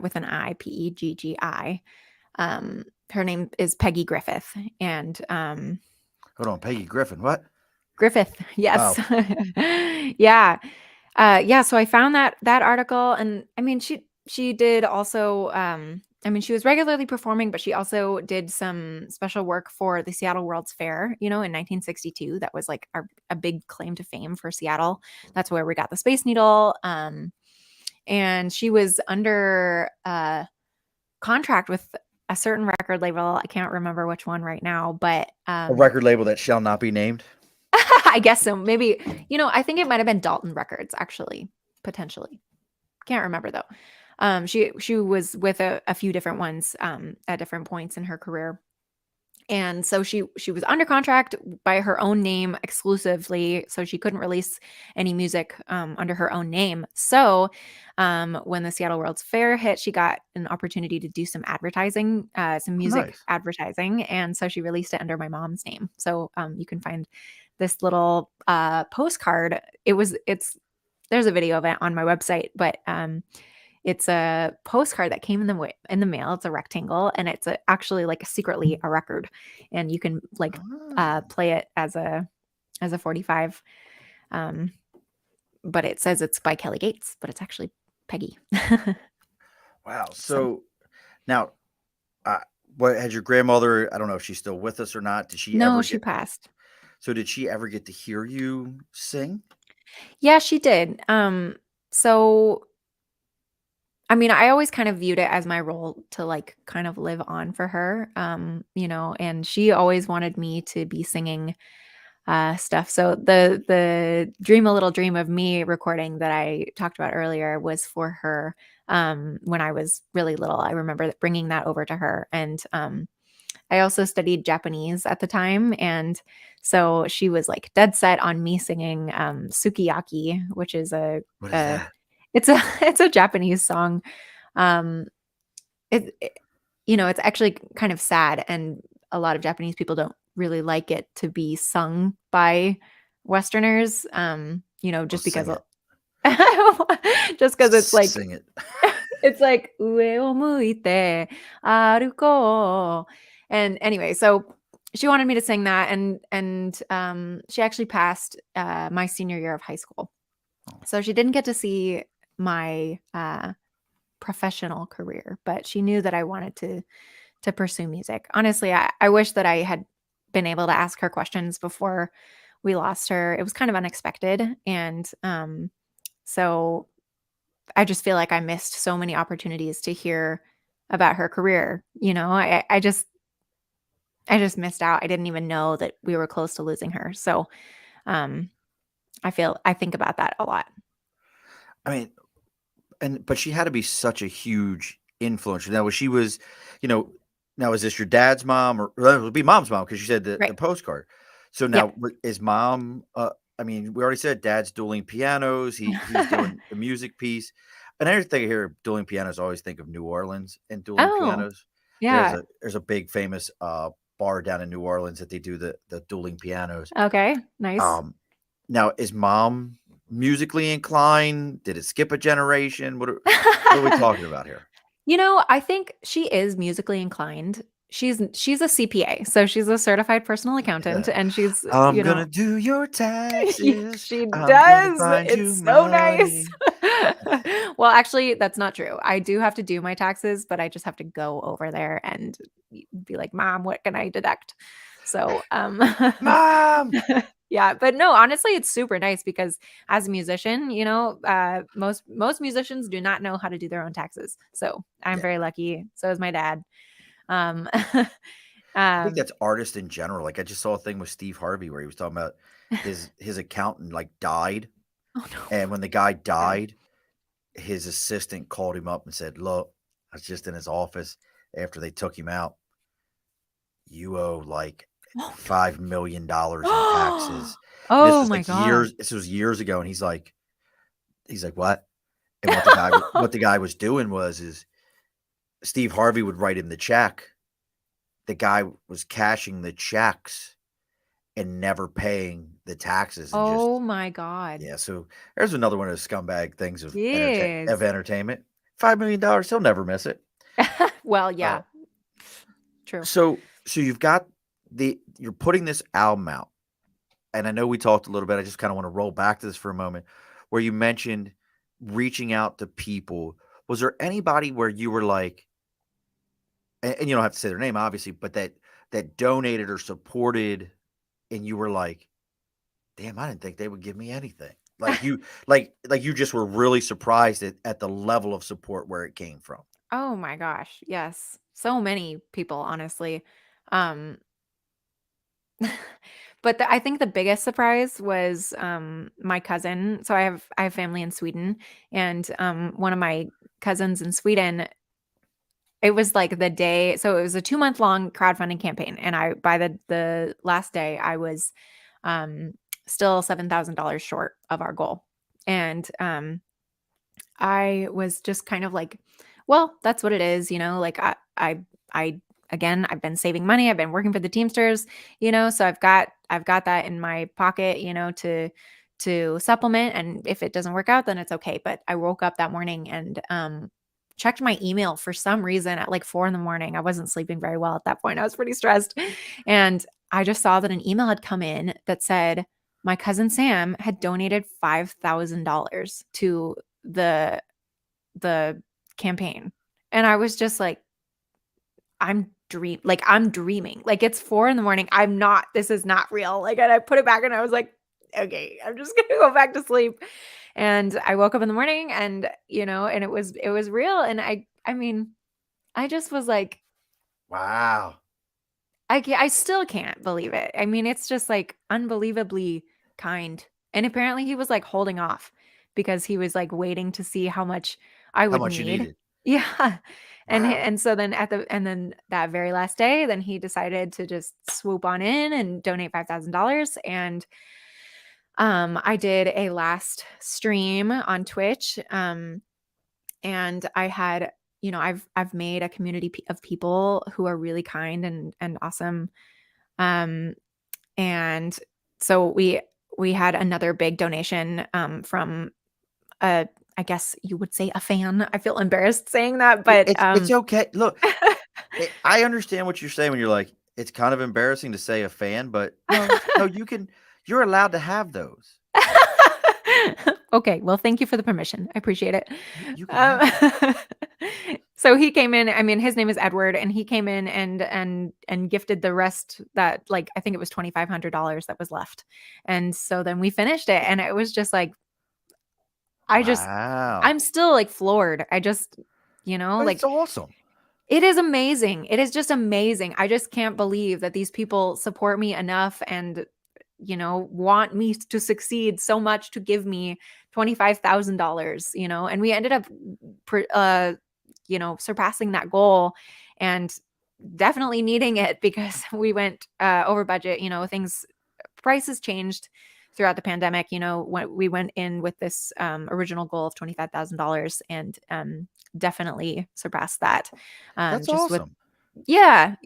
[SPEAKER 2] with an I, Peggi. Her name is Peggy Griffith, and
[SPEAKER 1] Hold on, Peggy Griffin. What?
[SPEAKER 2] Griffith, yes.
[SPEAKER 1] Oh,
[SPEAKER 2] Yeah. Yeah, so I found that article, and I mean she did also I mean, she was regularly performing, but she also did some special work for the Seattle World's Fair, in 1962. That was like a big claim to fame for Seattle. That's where we got the Space Needle. And she was under contract with a certain record label. I can't remember which one right now, but
[SPEAKER 1] A record label that shall not be named.
[SPEAKER 2] I guess so. Maybe, I think it might have been Dalton Records, actually, potentially. Can't remember though. She was with a few different ones at different points in her career. And so she was under contract by her own name exclusively, so she couldn't release any music under her own name. So when the Seattle World's Fair hit, she got an opportunity to do some advertising, some music
[SPEAKER 1] Nice.
[SPEAKER 2] advertising, and so she released it under my mom's name. So you can find this little postcard. There's a video of it on my website, but it's a postcard that came in the mail. It's a rectangle, and it's actually like secretly a record, and you can like play it as a 45. But it says it's by Kelly Gates, but it's actually Peggy.
[SPEAKER 1] Wow. So now, what had your grandmother? I don't know if she's still with us or not. Did she
[SPEAKER 2] No,
[SPEAKER 1] ever
[SPEAKER 2] she
[SPEAKER 1] get?
[SPEAKER 2] passed.
[SPEAKER 1] So did she ever get to hear you sing?
[SPEAKER 2] Yeah, she did. So I mean, I always kind of viewed it as my role to like kind of live on for her, and she always wanted me to be singing stuff. So the Dream a Little Dream of Me recording that I talked about earlier was for her when I was really little. I remember bringing that over to her, and I also studied Japanese at the time, and so she was like dead set on me singing Sukiyaki, which is
[SPEAKER 1] What is that?
[SPEAKER 2] it's a Japanese song. Um, it's actually kind of sad, and a lot of Japanese people don't really like it to be sung by Westerners.
[SPEAKER 1] Well,
[SPEAKER 2] Just
[SPEAKER 1] sing
[SPEAKER 2] because
[SPEAKER 1] it.
[SPEAKER 2] just because
[SPEAKER 1] Sing it.
[SPEAKER 2] it's like ue o muite aruko. And anyway, so she wanted me to sing that, and she actually passed my senior year of high school. So she didn't get to see my professional career, but she knew that I wanted to pursue music. Honestly, I wish that I had been able to ask her questions before we lost her. It was kind of unexpected, and so I just feel like I missed so many opportunities to hear about her career. I just missed out. I didn't even know that we were close to losing her. So I think about that a lot.
[SPEAKER 1] I mean, but she had to be such a huge influence. Now, she was, now is this your dad's mom or it would be mom's mom? Because you said the
[SPEAKER 2] Right.
[SPEAKER 1] postcard. So
[SPEAKER 2] Yep.
[SPEAKER 1] now is mom, I mean, we already said dad's dueling pianos. He's doing the music piece. And every thing I hear of dueling pianos, I always think of New Orleans and dueling
[SPEAKER 2] Oh,
[SPEAKER 1] pianos.
[SPEAKER 2] yeah.
[SPEAKER 1] There's a big famous bar down in New Orleans that they do the dueling pianos.
[SPEAKER 2] Okay. Nice.
[SPEAKER 1] Now is mom musically inclined? Did it skip a generation? What are we talking about here?
[SPEAKER 2] I think she is musically inclined. She's a CPA, so she's a certified personal accountant, and she's,
[SPEAKER 1] I'm gonna do your taxes.
[SPEAKER 2] she
[SPEAKER 1] I'm gonna
[SPEAKER 2] does.
[SPEAKER 1] find you
[SPEAKER 2] It's so
[SPEAKER 1] money.
[SPEAKER 2] nice. Well, actually, that's not true. I do have to do my taxes, but I just have to go over there and be like, "Mom, what can I deduct?" So,
[SPEAKER 1] Mom.
[SPEAKER 2] yeah, but no, honestly, it's super nice because as a musician, most musicians do not know how to do their own taxes. So I'm
[SPEAKER 1] Yeah.
[SPEAKER 2] very lucky. So is my dad.
[SPEAKER 1] I think that's artists in general. Like I just saw a thing with Steve Harvey where he was talking about his accountant like died.
[SPEAKER 2] Oh no.
[SPEAKER 1] And when the guy died, his assistant called him up and said, "Look, I was just in his office after they took him out. You owe like $5 million in taxes." And this
[SPEAKER 2] Oh
[SPEAKER 1] was
[SPEAKER 2] my
[SPEAKER 1] like
[SPEAKER 2] God.
[SPEAKER 1] this was years ago. And he's like, what? And what the guy was doing is Steve Harvey would write him the check. The guy was cashing the checks and never paying the taxes. And
[SPEAKER 2] Oh my God.
[SPEAKER 1] yeah. So there's another one of those scumbag things of
[SPEAKER 2] Yes.
[SPEAKER 1] entertainment. $5 million, he'll never miss it.
[SPEAKER 2] Well, yeah. True.
[SPEAKER 1] So you've got you're putting this album out. And I know we talked a little bit. I just kind of want to roll back to this for a moment where you mentioned reaching out to people. Was there anybody where you were like, and you don't have to say their name, obviously, but that donated or supported, and you were like, damn, I didn't think they would give me anything. Like you, like you just were really surprised at the level of support where it came from.
[SPEAKER 2] Oh my gosh. Yes. so many people, honestly. Um, but I think the biggest surprise was my cousin. So I have family in Sweden, and one of my cousins in Sweden. It was like the day. So it was a 2-month long crowdfunding campaign, and I by the last day I was um, still $7,000 short of our goal, and I was just kind of like, well, that's what it is, like I again, I've been saving money. I've been working for the Teamsters, so I've got that in my pocket, to supplement. And if it doesn't work out, then it's okay. But I woke up that morning and checked my email for some reason at like 4 a.m. I wasn't sleeping very well at that point. I was pretty stressed. And I just saw that an email had come in that said my cousin Sam had donated $5,000 to the campaign. And I was just like, I'm dreaming. Like it's 4 a.m. This is not real. Like, and I put it back and I was like, okay, I'm just gonna go back to sleep. And I woke up in the morning and and it was real. And I mean, I just was like,
[SPEAKER 1] Wow.
[SPEAKER 2] I still can't believe it. I mean, it's just like unbelievably kind. And apparently he was like holding off because he was like waiting to see how much I
[SPEAKER 1] How
[SPEAKER 2] would
[SPEAKER 1] much you
[SPEAKER 2] need.
[SPEAKER 1] needed.
[SPEAKER 2] Yeah. And
[SPEAKER 1] Wow.
[SPEAKER 2] and so then that very last day, then he decided to just swoop on in and donate $5,000. And I did a last stream on Twitch. And I had, I've made a community of people who are really kind and awesome. Um, and so we had another big donation from a, I guess you would say, a fan. I feel embarrassed saying that, but
[SPEAKER 1] It's okay. Look, I understand what you're saying when you're like, it's kind of embarrassing to say a fan, but no, you're allowed to have those.
[SPEAKER 2] Okay, well, thank you for the permission. I appreciate it.
[SPEAKER 1] You can have them.
[SPEAKER 2] So he came in. I mean, his name is Edward, and he came in and gifted the rest, that like I think it was $2,500 that was left. And so then we finished it, and it was just like
[SPEAKER 1] Wow.
[SPEAKER 2] I'm still like floored. I just like
[SPEAKER 1] It's awesome.
[SPEAKER 2] it is amazing. It is just amazing. I just can't believe that these people support me enough and want me to succeed so much to give me $25,000, and we ended up, surpassing that goal and definitely needing it because we went over budget. Prices changed throughout the pandemic. When we went in with this original goal of $25,000 and definitely surpassed that.
[SPEAKER 1] That's
[SPEAKER 2] Just with,
[SPEAKER 1] awesome.
[SPEAKER 2] yeah,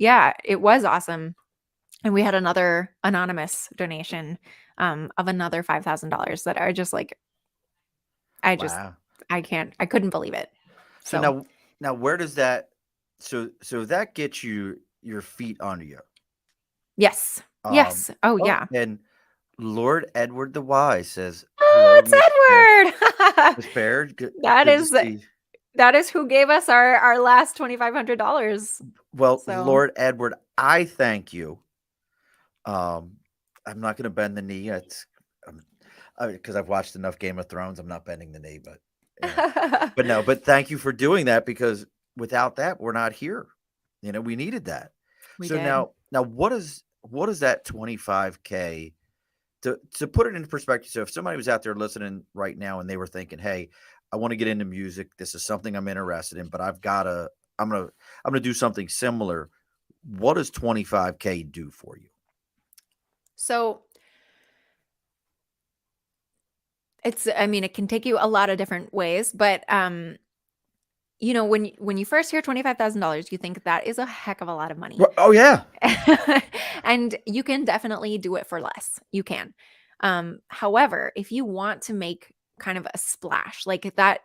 [SPEAKER 2] it was awesome. And we had another anonymous donation of another $5,000 that are just like, I
[SPEAKER 1] Wow.
[SPEAKER 2] couldn't believe it.
[SPEAKER 1] So
[SPEAKER 2] So
[SPEAKER 1] now where does that so that gets you your feet under you.
[SPEAKER 2] yes.
[SPEAKER 1] Um
[SPEAKER 2] Yes. Oh
[SPEAKER 1] oh,
[SPEAKER 2] yeah.
[SPEAKER 1] and Lord Edward the Wise says,
[SPEAKER 2] Oh,
[SPEAKER 1] "Hello, Miss
[SPEAKER 2] it's
[SPEAKER 1] Miss Baird. Good,
[SPEAKER 2] Edward. that
[SPEAKER 1] good to
[SPEAKER 2] is
[SPEAKER 1] see."
[SPEAKER 2] that is who gave us our last $2,500.
[SPEAKER 1] Well,
[SPEAKER 2] So
[SPEAKER 1] Lord Edward, I thank you. Um, I'm not going to bend the knee. It's because I've watched enough Game of Thrones. I'm not bending the knee, but no. But thank you for doing that because without that, we're not here. We needed that.
[SPEAKER 2] we
[SPEAKER 1] So
[SPEAKER 2] did.
[SPEAKER 1] now, what is that 25K to put it into perspective? So if somebody was out there listening right now and they were thinking, "Hey, I want to get into music. This is something I'm interested in, but I'm gonna do something similar." What does 25K do for you?
[SPEAKER 2] So I mean, it can take you a lot of different ways, but when you first hear $25,000, you think that is a heck of a lot of money.
[SPEAKER 1] Oh yeah.
[SPEAKER 2] And you can definitely do it for less. You can. However, if you want to make kind of a splash, like that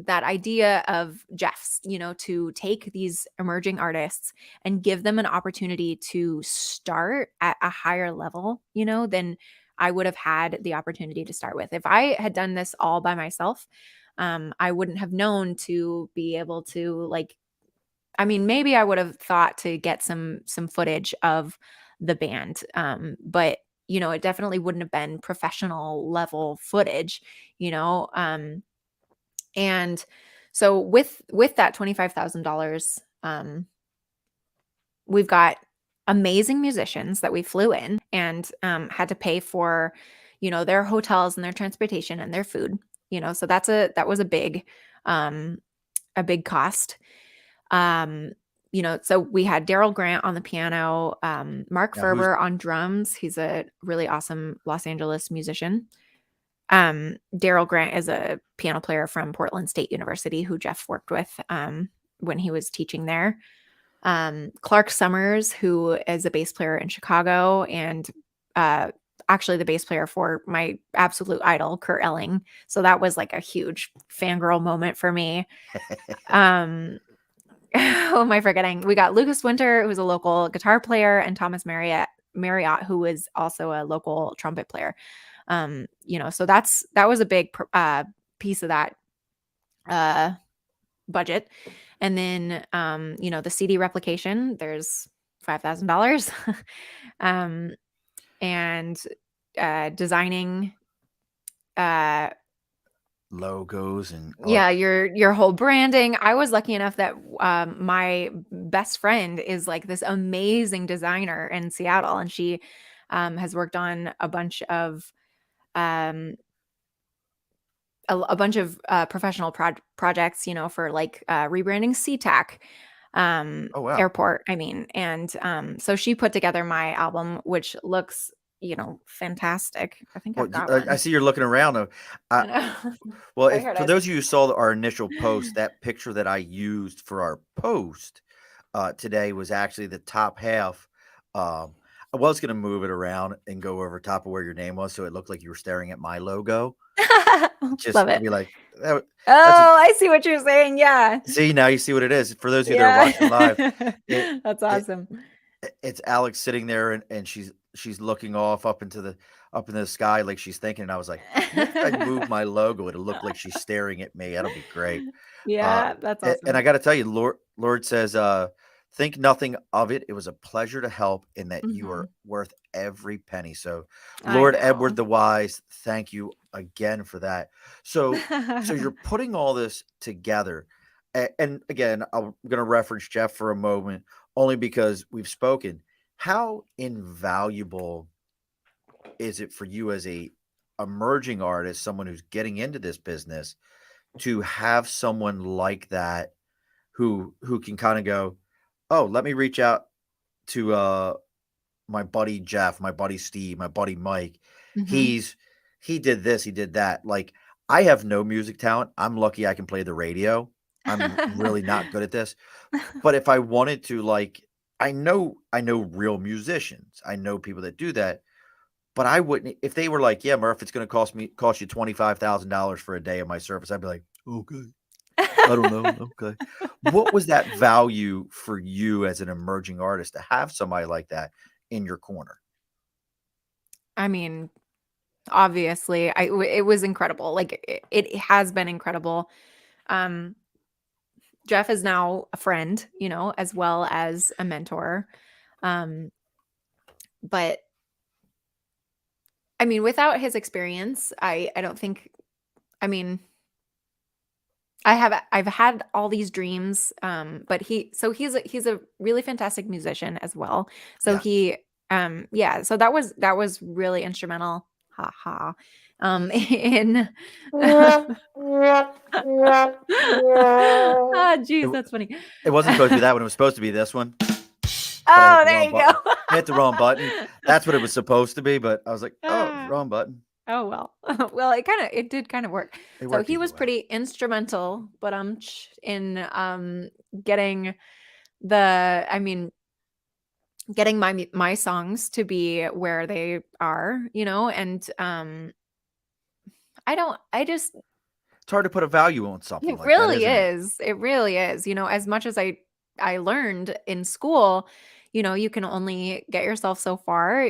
[SPEAKER 2] idea of Jeff's, to take these emerging artists and give them an opportunity to start at a higher level, than I would have had the opportunity to start with. If I had done this all by myself, I wouldn't have known to be able to maybe I would have thought to get some footage of the band. But it definitely wouldn't have been professional level footage, and so with that $25,000, we've got amazing musicians that we flew in and had to pay for, their hotels and their transportation and their food, so that was a big cost. So we had Daryl Grant on the piano, Mark
[SPEAKER 1] Now, who's
[SPEAKER 2] Ferber on drums. He's a really awesome Los Angeles musician. Daryl Grant is a piano player from Portland State University who Jeff worked with when he was teaching there. Clark Summers, who is a bass player in Chicago and actually the bass player for my absolute idol, Kurt Elling. So that was like a huge fangirl moment for me. Who am I forgetting? We got Lucas Winter, who's a local guitar player, and Thomas Marriott, who is also a local trumpet player. So that was a big piece of that budget. And then, the CD replication, there's $5,000. And designing
[SPEAKER 1] logos and
[SPEAKER 2] your whole branding. I was lucky enough that my best friend is like this amazing designer in Seattle, and she has worked on a bunch of professional projects, for like rebranding SeaTac
[SPEAKER 1] oh wow.
[SPEAKER 2] airport. I mean, and so she put together my album, which looks, fantastic. I think I've got one.
[SPEAKER 1] I see you're looking around.
[SPEAKER 2] I know.
[SPEAKER 1] Well,
[SPEAKER 2] Right, here it
[SPEAKER 1] for
[SPEAKER 2] is.
[SPEAKER 1] those of you who saw our initial post, that picture that I used for our post today was actually the top half. I was going to move it around and go over top of where your name was, so it looked like you were staring at my logo. Just
[SPEAKER 2] Love
[SPEAKER 1] to
[SPEAKER 2] it.
[SPEAKER 1] be like,
[SPEAKER 2] I see what you're saying. Yeah.
[SPEAKER 1] See, now you see what it is. For those of you that are watching live,
[SPEAKER 2] that's awesome.
[SPEAKER 1] It's Alex sitting there and she's looking off up into the sky like she's thinking. And I was like, what if I move my logo? It'll look like she's staring at me. That'll be great.
[SPEAKER 2] Yeah, that's awesome.
[SPEAKER 1] And I got to tell you, Lord says, think nothing of it. It was a pleasure to help, in that you are worth every penny. So, Lord Edward the Wise, thank you again for that. So you're putting all this together. And again, I'm going to reference Jeff for a moment, only because we've spoken. How invaluable is it for you as a emerging artist, someone who's getting into this business, to have someone like that who can kind of go, oh, let me reach out to my buddy Jeff, my buddy Steve, my buddy Mike. He did this, he did that. Like, I have no music talent. I'm lucky I can play the radio. I'm really not good at this. But if I wanted to, like, I know real musicians. I know people that do that. But I wouldn't, if they were like, yeah, Murph, it's going to cost you $25,000 for a day of my service. I'd be like, okay. I don't know. Okay. What was that value for you as an emerging artist to have somebody like that in your corner?
[SPEAKER 2] I mean, obviously, it was incredible. Like, it has been incredible. Jeff is now a friend, as well as a mentor. But I mean, without his experience, I don't think, I mean, I've had all these dreams, but he's a really fantastic musician as well. So he, so that was really instrumental. Ha ha. In geez, that's funny.
[SPEAKER 1] It wasn't supposed to be that one. It was supposed to be this one.
[SPEAKER 2] Oh, there you go.
[SPEAKER 1] I hit the wrong button. That's what it was supposed to be, but I was like, oh, wrong button.
[SPEAKER 2] Oh, well. Well, it did kind of work. So he was pretty instrumental, but in getting getting my songs to be where they are, and it's
[SPEAKER 1] hard to put a value on something like that.
[SPEAKER 2] It really is. It really is. As much as I learned in school, you can only get yourself so far,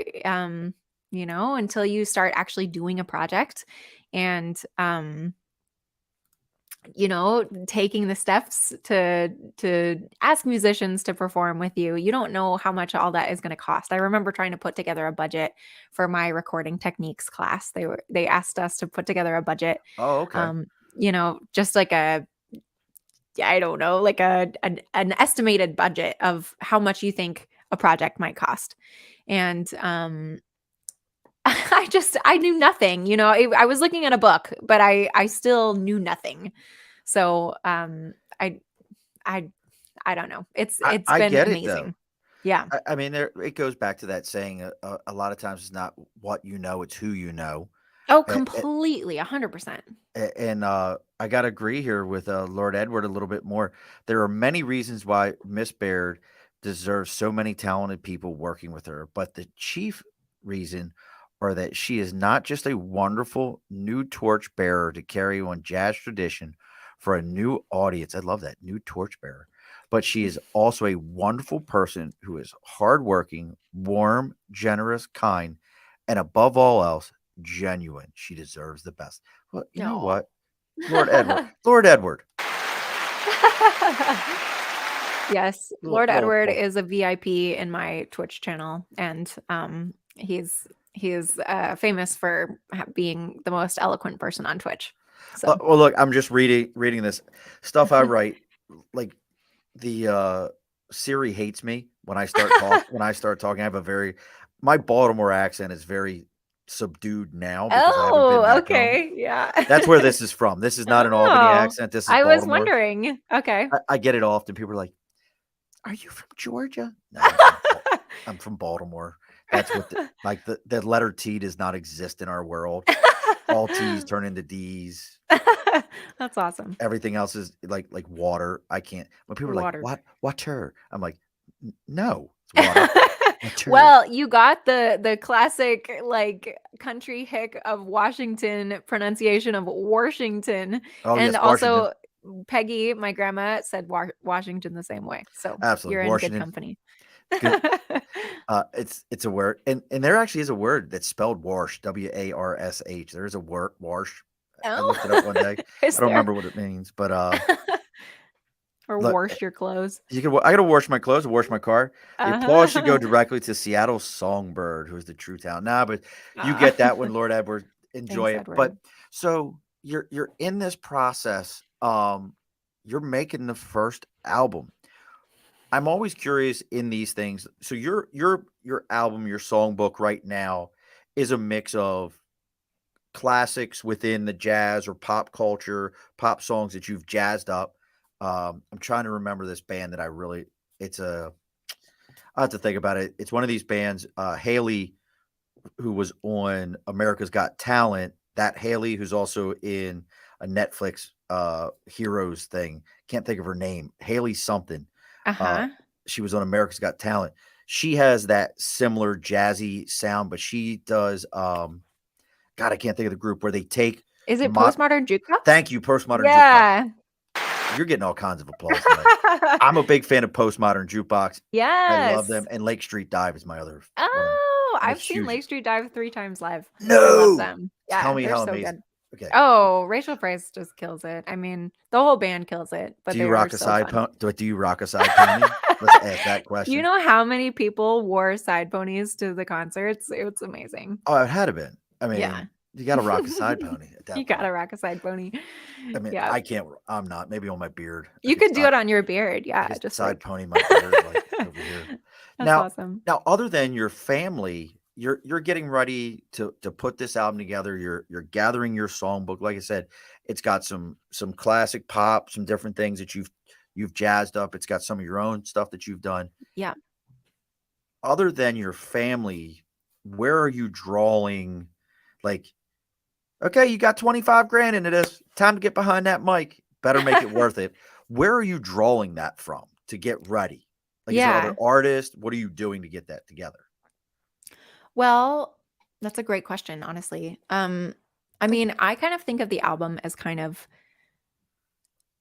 [SPEAKER 2] until you start actually doing a project and, taking the steps to ask musicians to perform with you. You don't know how much all that is going to cost. I remember trying to put together a budget for my recording techniques class. They asked us to put together a budget.
[SPEAKER 1] Oh, okay.
[SPEAKER 2] Just like I don't know, like an estimated budget of how much you think a project might cost. And I knew nothing, I was looking at a book, but I still knew nothing. So I I I don't know. It's
[SPEAKER 1] I
[SPEAKER 2] been
[SPEAKER 1] get it though.
[SPEAKER 2] amazing. Yeah.
[SPEAKER 1] I mean, it goes back to that saying. A lot of times, it's not what you know; it's who you know.
[SPEAKER 2] Oh,
[SPEAKER 1] A-
[SPEAKER 2] completely, 100%.
[SPEAKER 1] And I got to agree here with Lord Edward a little bit more. There are many reasons why Miss Baird deserves so many talented people working with her, but the chief reason are that she is not just a wonderful new torch bearer to carry on jazz tradition for a new audience. I love that, new torch bearer. But she is also a wonderful person who is hardworking, warm, generous, kind, and above all else, genuine. She deserves the best. Well, you know
[SPEAKER 2] No.
[SPEAKER 1] what? Lord Edward. Lord Edward.
[SPEAKER 2] Yes,
[SPEAKER 1] Little,
[SPEAKER 2] Lord
[SPEAKER 1] little
[SPEAKER 2] Edward
[SPEAKER 1] applause.
[SPEAKER 2] is a VIP in my Twitch channel, and he's famous for being the most eloquent person on Twitch. So
[SPEAKER 1] Well, look, I'm just reading this stuff I write. Like the Siri hates me when I start talking. I have a very my Baltimore accent is very subdued now because I haven't been
[SPEAKER 2] Oh,
[SPEAKER 1] back home.
[SPEAKER 2] okay, yeah.
[SPEAKER 1] That's where this is from. This is not an Albany
[SPEAKER 2] Oh,
[SPEAKER 1] accent. This is
[SPEAKER 2] I was
[SPEAKER 1] Baltimore.
[SPEAKER 2] wondering. Okay.
[SPEAKER 1] I get it often. People are like, "Are you from Georgia?" No, I'm from Baltimore. That's what the letter T does not exist in our world. All T's turn into D's.
[SPEAKER 2] That's awesome.
[SPEAKER 1] Everything else is like water. I can't. When people are like,
[SPEAKER 2] Water.
[SPEAKER 1] "What? Water?" I'm like, No, it's water. Water."
[SPEAKER 2] Well, you got the classic like country hick of Washington pronunciation of Washington,
[SPEAKER 1] Oh
[SPEAKER 2] and
[SPEAKER 1] yes, Washington.
[SPEAKER 2] also Peggy, my grandma, said Washington the same way. So
[SPEAKER 1] Absolutely,
[SPEAKER 2] you're in good
[SPEAKER 1] Washington.
[SPEAKER 2] company.
[SPEAKER 1] Good. It's a word, and there actually is a word that's spelled warsh, Warsh. There is a word warsh. I looked it up one day.
[SPEAKER 2] Oh, is
[SPEAKER 1] I don't
[SPEAKER 2] there?
[SPEAKER 1] remember what it means, but
[SPEAKER 2] Or
[SPEAKER 1] look,
[SPEAKER 2] wash your clothes.
[SPEAKER 1] you can. I got to wash my clothes, wash my car. The applause should go
[SPEAKER 2] Uh-huh.
[SPEAKER 1] directly to Seattle Songbird, who is the true talent. Nah, but you
[SPEAKER 2] Ah.
[SPEAKER 1] get that one, Lord Edward. Enjoy
[SPEAKER 2] Thanks,
[SPEAKER 1] it. But
[SPEAKER 2] Edward.
[SPEAKER 1] so you're in this process. You're making the first album. I'm always curious in these things. So your album, your songbook right now is a mix of classics within the jazz or pop culture, pop songs that you've jazzed up. I'm trying to remember this band that I really. It's a. I have to think about it. It's one of these bands. Haley, who was on America's Got Talent. That Haley, who's also in a Netflix Heroes thing. Can't think of her name. Haley something. Uh,
[SPEAKER 2] Uh-huh.
[SPEAKER 1] she was on America's Got Talent. She has that similar jazzy sound, but she does. God, I can't think of the group where they take.
[SPEAKER 2] Is it Postmodern Jukebox?
[SPEAKER 1] Thank you, Postmodern Jukebox.
[SPEAKER 2] Yeah.
[SPEAKER 1] You're getting all kinds of applause today. I'm a big fan of Postmodern Jukebox. I love them,
[SPEAKER 2] Yes.
[SPEAKER 1] and Lake Street Dive is my other one.
[SPEAKER 2] Oh,
[SPEAKER 1] I'm a
[SPEAKER 2] I've seen
[SPEAKER 1] huge.
[SPEAKER 2] Lake Street Dive 3 times live. I love
[SPEAKER 1] No,
[SPEAKER 2] them.
[SPEAKER 1] tell
[SPEAKER 2] Yeah,
[SPEAKER 1] me
[SPEAKER 2] they're
[SPEAKER 1] how
[SPEAKER 2] so
[SPEAKER 1] amazing.
[SPEAKER 2] good.
[SPEAKER 1] Okay,
[SPEAKER 2] Oh, Rachel Price just kills it. I mean, the whole band kills it, but
[SPEAKER 1] do
[SPEAKER 2] they
[SPEAKER 1] you
[SPEAKER 2] are
[SPEAKER 1] rock a
[SPEAKER 2] so
[SPEAKER 1] side
[SPEAKER 2] fun.
[SPEAKER 1] pony? Do you rock a side pony? Let's ask that
[SPEAKER 2] You
[SPEAKER 1] question.
[SPEAKER 2] know how many people wore side ponies to the concerts? It was amazing.
[SPEAKER 1] Oh, it had to been. I
[SPEAKER 2] Yeah.
[SPEAKER 1] mean, you got to rock a side pony at that
[SPEAKER 2] You
[SPEAKER 1] point.
[SPEAKER 2] gotta rock a side pony.
[SPEAKER 1] I mean,
[SPEAKER 2] Yeah.
[SPEAKER 1] I can't. I'm not. Maybe on my beard.
[SPEAKER 2] You could do it on your beard.
[SPEAKER 1] I
[SPEAKER 2] Yeah,
[SPEAKER 1] could
[SPEAKER 2] just
[SPEAKER 1] side
[SPEAKER 2] like
[SPEAKER 1] pony my beard like over here.
[SPEAKER 2] That's
[SPEAKER 1] Now,
[SPEAKER 2] awesome.
[SPEAKER 1] other than your family, you're getting ready to put this album together. You're gathering your songbook. Like I said, it's got some classic pop, some different things that you've jazzed up. It's got some of your own stuff that you've done.
[SPEAKER 2] Yeah.
[SPEAKER 1] Other than your family, where are you drawing? Like, okay, you got 25 grand into this. Time to get behind that mic. Better make it worth it. Where are you drawing that from to get ready? Like, is there
[SPEAKER 2] Yeah.
[SPEAKER 1] other artists? What are you doing to get that together?
[SPEAKER 2] Well, that's a great question, honestly. I mean, I kind of think of the album as kind of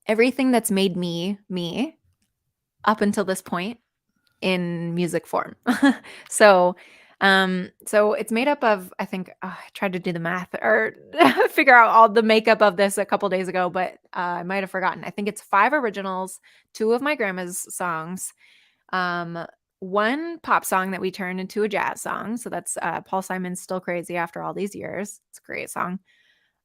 [SPEAKER 2] everything that's made me me up until this point in music form. So, so it's made up of, I think, I tried to do the math or figure out all the makeup of this a couple days ago, but I might have forgotten. I think it's 5 originals, 2 of my grandma's songs, um, 1 pop song that we turned into a jazz song. So that's Paul Simon's "Still Crazy After All These Years." It's a great song.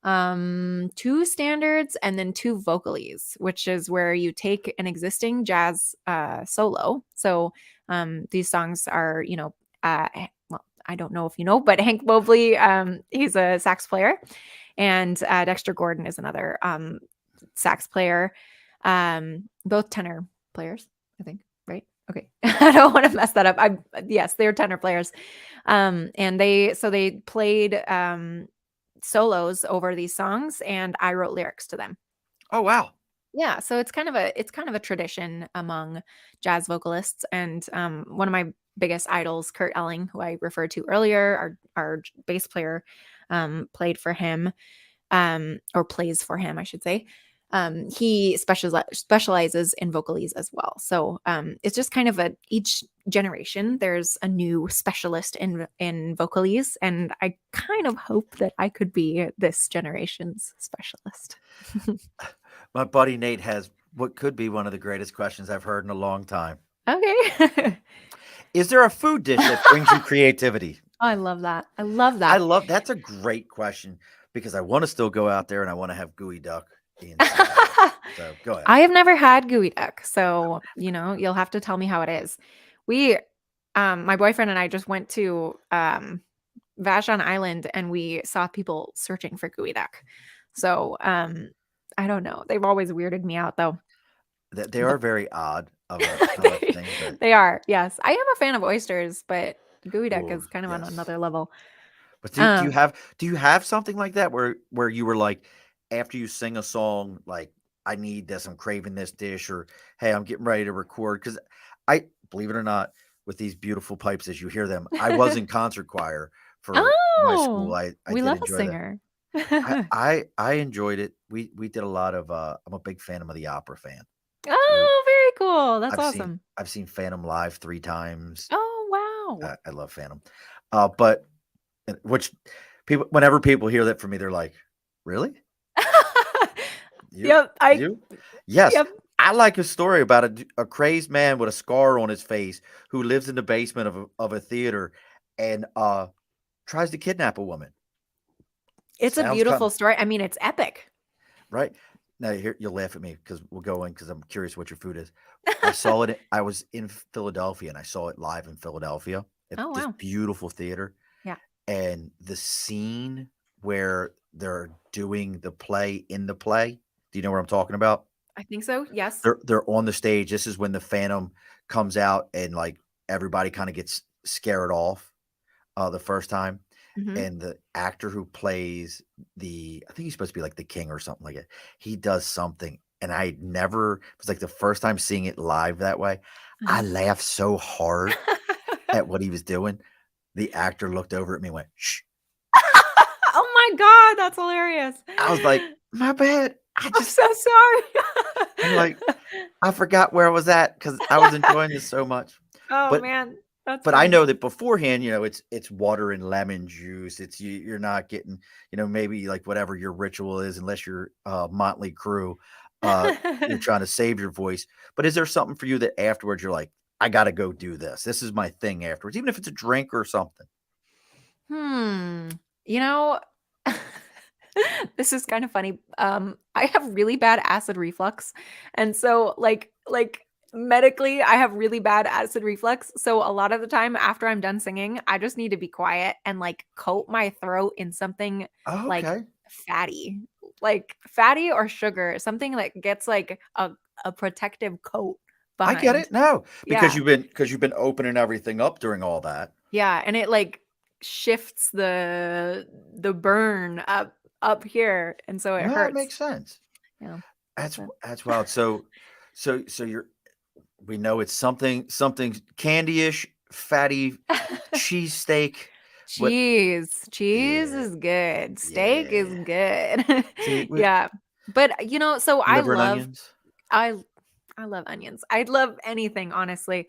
[SPEAKER 2] two standards and then two vocalies, which is where you take an existing jazz solo. So these songs are, well, I don't know if you know, but Hank Mobley, he's a sax player, and Dexter Gordon is another sax player, both tenor players, I think, right? Okay. I don't want to mess that up. Yes, they're tenor players. And they played solos over these songs, and I wrote lyrics to them.
[SPEAKER 1] Oh, wow.
[SPEAKER 2] Yeah, so it's kind of a tradition among jazz vocalists, and one of my biggest idols, Kurt Elling, who I referred to earlier, our bass player, played for him, or plays for him, I should say. He specializes in vocalies as well. So it's just kind of each generation there's a new specialist in vocalies, and I kind of hope that I could be this generation's specialist.
[SPEAKER 1] My buddy Nate has what could be one of the greatest questions I've heard in a long time.
[SPEAKER 2] Okay.
[SPEAKER 1] Is there a food dish that brings you creativity?
[SPEAKER 2] I love that. I love that.
[SPEAKER 1] That's a great question because I want to still go out there and I want to have gooey duck inside. So go ahead.
[SPEAKER 2] I have never had gooey duck, so you'll have to tell me how it is. We, my boyfriend and I just went to Vashon Island, and we saw people searching for gooey duck. So I don't know. They've always weirded me out, though.
[SPEAKER 1] They are very odd of a thing. But
[SPEAKER 2] They are, yes. I am a fan of oysters, but gooey duck
[SPEAKER 1] Ooh,
[SPEAKER 2] is kind of on
[SPEAKER 1] yes.
[SPEAKER 2] another level.
[SPEAKER 1] But do you have something like that where you were like, after you sing a song, like, I need this, I'm craving this dish, or hey, I'm getting ready to record? Because I, believe it or not, with these beautiful pipes as you hear them, I was in concert choir for my school.
[SPEAKER 2] Oh,
[SPEAKER 1] I
[SPEAKER 2] we
[SPEAKER 1] did
[SPEAKER 2] love a
[SPEAKER 1] enjoy that.
[SPEAKER 2] singer.
[SPEAKER 1] I enjoyed it. We did a lot of I'm a big Phantom of the Opera fan.
[SPEAKER 2] Oh, very cool. That's
[SPEAKER 1] I've seen
[SPEAKER 2] awesome.
[SPEAKER 1] I've seen Phantom live 3 times.
[SPEAKER 2] Oh, wow.
[SPEAKER 1] I love Phantom. But which whenever people hear that from me, they're like, "Really?
[SPEAKER 2] Yep.
[SPEAKER 1] You?" Yes.
[SPEAKER 2] Yep.
[SPEAKER 1] I like a story about a crazed man with a scar on his face who lives in the basement of a theater and tries to kidnap a woman.
[SPEAKER 2] It's a
[SPEAKER 1] Sounds
[SPEAKER 2] beautiful story. I mean, it's epic.
[SPEAKER 1] right. Now here you'll laugh at me because we'll go in because I'm curious what your food is. I saw it. I was in Philadelphia and I saw it live in Philadelphia at
[SPEAKER 2] Oh,
[SPEAKER 1] this
[SPEAKER 2] wow.
[SPEAKER 1] beautiful theater.
[SPEAKER 2] Yeah.
[SPEAKER 1] And the scene where they're doing the play in the play. Do you know what I'm talking about?
[SPEAKER 2] I think so. Yes.
[SPEAKER 1] They're on the stage. This is when the Phantom comes out and like everybody kind of gets scared off the first time.
[SPEAKER 2] Mhm.
[SPEAKER 1] And the actor who plays I think he's supposed to be like the king or something like it. He does something. And it was like the first time seeing it live that way. I laughed so hard at what he was doing. The actor looked over at me and went, "Shh."
[SPEAKER 2] Oh my God, that's hilarious.
[SPEAKER 1] I was like, "My bad.
[SPEAKER 2] I'm so sorry.
[SPEAKER 1] I'm like, I forgot where I was at because I was enjoying this so much."
[SPEAKER 2] Oh,
[SPEAKER 1] But
[SPEAKER 2] man. That's
[SPEAKER 1] But I
[SPEAKER 2] funny.
[SPEAKER 1] know that beforehand, it's water and lemon juice. It's you're not getting, maybe like whatever your ritual is, unless you're Motley Crue, you're trying to save your voice. But is there something for you that afterwards you're like, I got to go do this. This is my thing afterwards, even if it's a drink or something.
[SPEAKER 2] You know, this is kind of funny. I have really bad acid reflux. And so like medically, I have really bad acid reflux. So a lot of the time after I'm done singing, I just need to be quiet and like coat my throat in something
[SPEAKER 1] Oh,
[SPEAKER 2] like
[SPEAKER 1] okay.
[SPEAKER 2] fatty or sugar, something that gets like a protective coat
[SPEAKER 1] I get
[SPEAKER 2] behind.
[SPEAKER 1] it. No, because
[SPEAKER 2] Yeah.
[SPEAKER 1] you've been opening everything up during all that.
[SPEAKER 2] Yeah, and it like shifts the burn up here, and so it
[SPEAKER 1] No, it
[SPEAKER 2] hurts.
[SPEAKER 1] makes sense.
[SPEAKER 2] Yeah.
[SPEAKER 1] That's
[SPEAKER 2] So-
[SPEAKER 1] that's wild. So we know it's something candy-ish, fatty cheesesteak. What?
[SPEAKER 2] Cheese
[SPEAKER 1] Yeah,
[SPEAKER 2] is good. Steak is
[SPEAKER 1] yeah.
[SPEAKER 2] good.
[SPEAKER 1] See,
[SPEAKER 2] Yeah. But so
[SPEAKER 1] liver and onions.
[SPEAKER 2] I love onions. I'd love anything, honestly.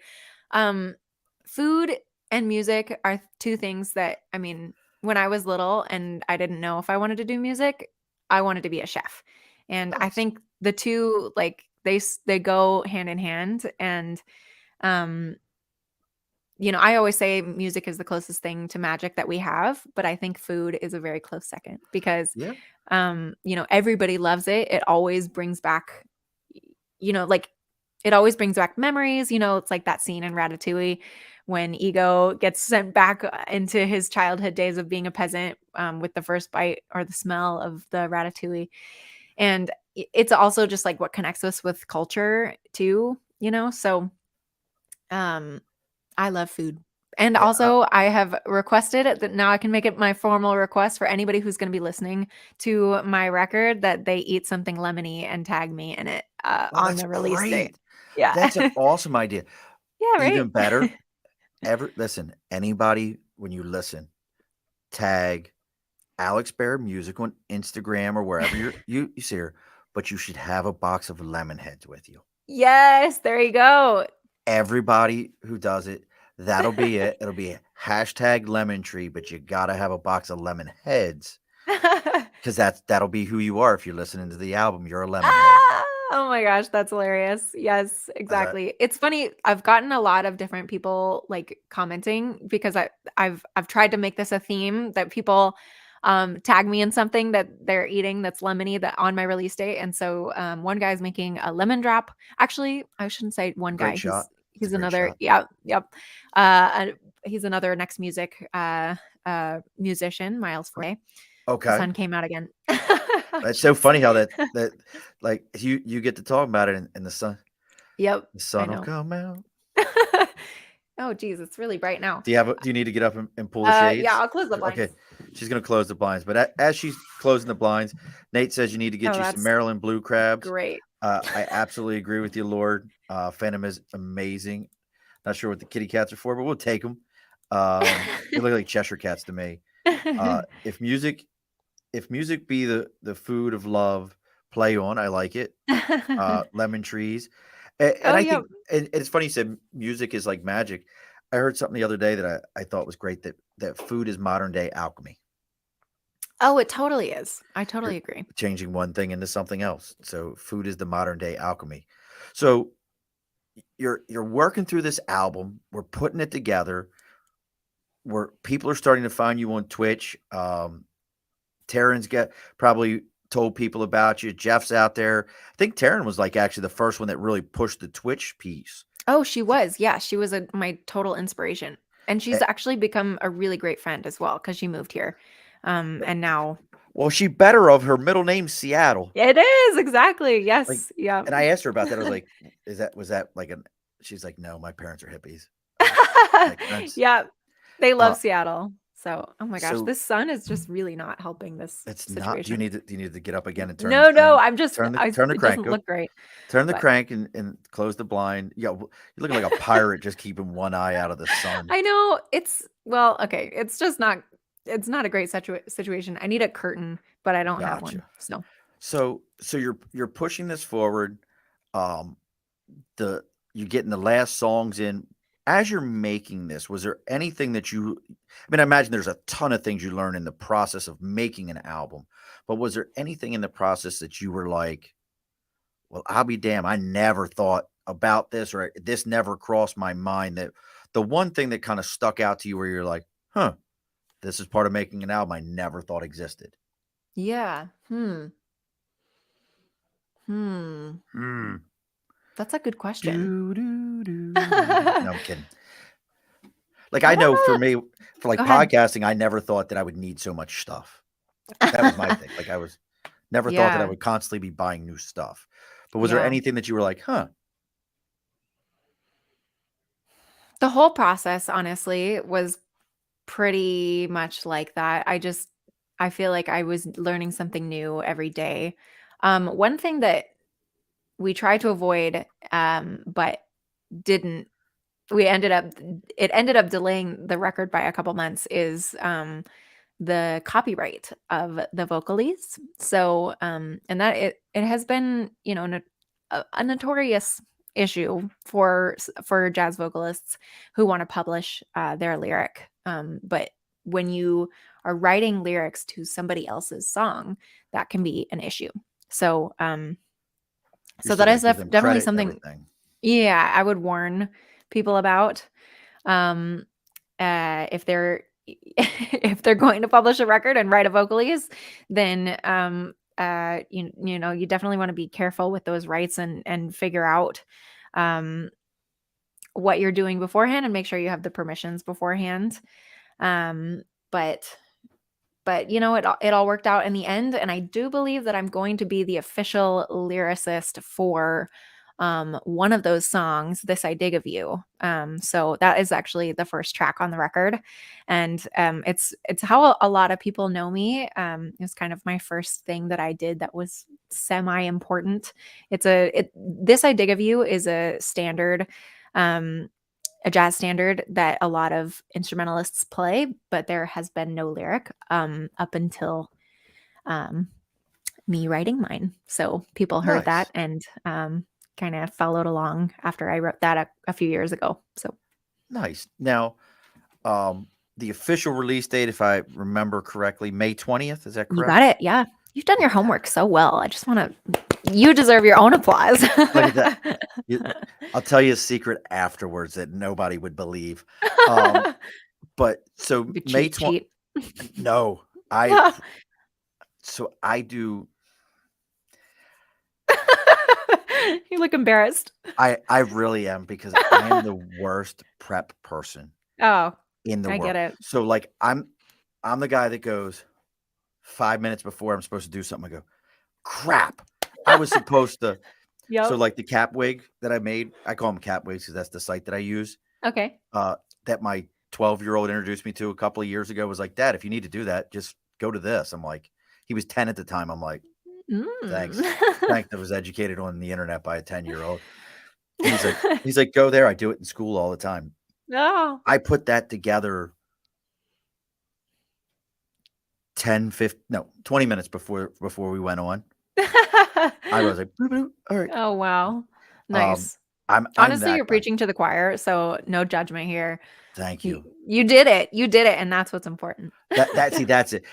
[SPEAKER 2] Food and music are two things that, I mean, when I was little and I didn't know if I wanted to do music, I wanted to be a chef. And I
[SPEAKER 1] Nice.
[SPEAKER 2] think the two, like, they go hand in hand. And I always say music is the closest thing to magic that we have, but I think food is a very close second because,
[SPEAKER 1] Yeah.
[SPEAKER 2] everybody loves it. It always brings back, like it always brings back memories. It's like that scene in Ratatouille when Ego gets sent back into his childhood days of being a peasant, with the first bite or the smell of the ratatouille. And it's also just like what connects us with culture too, So, um, I love food. And
[SPEAKER 1] Yeah.
[SPEAKER 2] also, I have requested that now I can make it my formal request for anybody who's going to be listening to my record that they eat something lemony and tag me in it
[SPEAKER 1] Oh,
[SPEAKER 2] on
[SPEAKER 1] that's
[SPEAKER 2] the release date.
[SPEAKER 1] great.
[SPEAKER 2] Yeah.
[SPEAKER 1] That's an awesome idea.
[SPEAKER 2] Yeah, right?
[SPEAKER 1] Even better, listen, anybody, when you listen, tag Alex Baird Music on Instagram or wherever you see her, but you should have a box of lemon heads with you.
[SPEAKER 2] Yes, there you go.
[SPEAKER 1] Everybody who does it, that'll be it. It'll be hashtag lemon tree, but you gotta have a box of lemon heads because that'll be who you are if you're listening to the album. You're a lemon head.
[SPEAKER 2] Oh my gosh, that's hilarious. Yes,
[SPEAKER 1] Is that
[SPEAKER 2] exactly. It's funny. I've gotten a lot of different people like commenting because I've tried to make this a theme that people tag me in something that they're eating that's lemony that on my release date. And so one guy's making a lemon drop. Actually, I shouldn't say one guy.
[SPEAKER 1] great shot? It's a
[SPEAKER 2] He's
[SPEAKER 1] great
[SPEAKER 2] another.
[SPEAKER 1] shot.
[SPEAKER 2] Yeah, yep. Uh he's another Next Music musician, Miles Forte. The
[SPEAKER 1] Okay.
[SPEAKER 2] sun came out again.
[SPEAKER 1] It's so
[SPEAKER 2] Jeez.
[SPEAKER 1] funny how that like you get to talk about it and the sun
[SPEAKER 2] Yep,
[SPEAKER 1] the
[SPEAKER 2] I
[SPEAKER 1] sun will
[SPEAKER 2] know.
[SPEAKER 1] come out.
[SPEAKER 2] Oh, geez, it's really bright now.
[SPEAKER 1] Do you need to get up and pull the
[SPEAKER 2] Yeah,
[SPEAKER 1] shades?
[SPEAKER 2] I'll close the blinds.
[SPEAKER 1] Okay, she's gonna close the blinds. But as she's closing the blinds, Nate says you need to get
[SPEAKER 2] Oh,
[SPEAKER 1] you some
[SPEAKER 2] that's
[SPEAKER 1] Maryland blue crabs.
[SPEAKER 2] great.
[SPEAKER 1] I absolutely agree with you, Lord. Phantom is amazing. Not sure what the kitty cats are for, but we'll take them. They look like Cheshire cats to me. If music be the food of love, play on. I like it. Lemon trees, and
[SPEAKER 2] Oh,
[SPEAKER 1] I
[SPEAKER 2] yeah.
[SPEAKER 1] think and it's funny you said music is like magic. I heard something the other day that I thought was great that food is modern day alchemy.
[SPEAKER 2] Oh, it totally is. I
[SPEAKER 1] You're
[SPEAKER 2] totally agree.
[SPEAKER 1] changing one thing into something else. So food is the modern day alchemy. So you're working through this album. We're putting it together. Where people are starting to find you on Twitch. Taryn's got probably told people about you. Jeff's out there. I think Taryn was like actually the first one that really pushed the Twitch piece.
[SPEAKER 2] Oh, she was. Yeah, she was my total inspiration. And she's
[SPEAKER 1] Eh,
[SPEAKER 2] actually become a really great friend as well because she moved here. And now
[SPEAKER 1] Well, she better of her middle name Seattle.
[SPEAKER 2] it is exactly.
[SPEAKER 1] Like,
[SPEAKER 2] Yes. Yeah.
[SPEAKER 1] and I asked her about that. I was like, was that like an?" She's like, "No, my parents are hippies." Makes sense.
[SPEAKER 2] Yeah. They love
[SPEAKER 1] Uh,
[SPEAKER 2] Seattle. So, oh my gosh,
[SPEAKER 1] so
[SPEAKER 2] this sun is just really not helping this
[SPEAKER 1] it's not. Do
[SPEAKER 2] situation.
[SPEAKER 1] you need to get up again and turn
[SPEAKER 2] No,
[SPEAKER 1] the
[SPEAKER 2] no, I'm just
[SPEAKER 1] turn the
[SPEAKER 2] I
[SPEAKER 1] turn the
[SPEAKER 2] it
[SPEAKER 1] crank?
[SPEAKER 2] doesn't look great.
[SPEAKER 1] Turn the
[SPEAKER 2] But
[SPEAKER 1] crank and close the blind. Yeah, you're looking like a pirate just keeping one eye out of the sun.
[SPEAKER 2] I know okay, it's not a great situation. I need a curtain, but I don't have one.
[SPEAKER 1] Gotcha.
[SPEAKER 2] So,
[SPEAKER 1] So you're pushing this forward. Um, you're getting the last songs in. As you're making this, was there anything that I imagine there's a ton of things you learn in the process of making an album, but was there anything in the process that you were like, well, I'll be damned, I never thought about this or this never crossed my mind, that the one thing that kind of stuck out to you where you're like, huh, this is part of making an album I never thought existed?
[SPEAKER 2] yeah. Hmm. That's a good question.
[SPEAKER 1] No, I'm kidding. Like, I know for me, for like
[SPEAKER 2] Go ahead.
[SPEAKER 1] podcasting, I never thought that I would need so much stuff. That was my thing. Like, I was never thought that I
[SPEAKER 2] Yeah.
[SPEAKER 1] would constantly be buying new stuff. But was there
[SPEAKER 2] Yeah.
[SPEAKER 1] anything that you were like, huh?
[SPEAKER 2] The whole process, honestly, was pretty much like that. I feel like I was learning something new every day. One thing that we tried to avoid, but didn't we ended up it ended up delaying the record by a couple months is the copyright of the vocalists. So and that it has been, a notorious issue for jazz vocalists who want to publish their lyric. But when you are writing lyrics to somebody else's song, that can be an issue. So
[SPEAKER 1] You're
[SPEAKER 2] that
[SPEAKER 1] still
[SPEAKER 2] is
[SPEAKER 1] gonna give them
[SPEAKER 2] definitely
[SPEAKER 1] credit and
[SPEAKER 2] something,
[SPEAKER 1] everything.
[SPEAKER 2] yeah, I would warn people about. If they're if they're going to publish a record and write a vocalese, then you definitely want to be careful with those rights and figure out what you're doing beforehand and make sure you have the permissions beforehand. But it all worked out in the end, and I do believe that I'm going to be the official lyricist for one of those songs, This I Dig of You. So that is actually the first track on the record, and it's how a lot of people know me. It's kind of my first thing that I did that was semi-important. This I Dig of You is a standard, a jazz standard that a lot of instrumentalists play, but there has been no lyric up until me writing mine. So people heard that and kind of followed along after I wrote that a few years ago. So
[SPEAKER 1] nice. Now, the official release date, if I remember correctly, May 20th. Is that correct?
[SPEAKER 2] You got it. Yeah. You've done your homework so well. I just want to, you deserve your own applause.
[SPEAKER 1] Look at that. I'll tell you a secret afterwards that nobody would believe. But so May 20th. No, so I do.
[SPEAKER 2] You look embarrassed.
[SPEAKER 1] I really am, because I am the worst prep person.
[SPEAKER 2] Oh,
[SPEAKER 1] in the world.
[SPEAKER 2] I get it.
[SPEAKER 1] So like I'm the guy that goes 5 minutes before I'm supposed to do something. I go, crap. I was supposed to.
[SPEAKER 2] Yep.
[SPEAKER 1] So like the cap wig that I made, I call them cap wigs because that's the site that I use.
[SPEAKER 2] Okay.
[SPEAKER 1] That my 12-year-old introduced me to a couple of years ago, was like, Dad, if you need to do that, just go to this. I'm like, he was 10 at the time. I'm like, thanks. Thanks. I was educated on the internet by a 10-year-old. He's like, go there. I do it in school all the time.
[SPEAKER 2] Oh.
[SPEAKER 1] I put that together 20 minutes before we went on. I was like, boop, boop. All right.
[SPEAKER 2] Oh, wow. Nice.
[SPEAKER 1] I'm
[SPEAKER 2] honestly, you're preaching to the choir, so no judgment here.
[SPEAKER 1] Thank you.
[SPEAKER 2] You did it. You did it, and that's what's important.
[SPEAKER 1] That's it.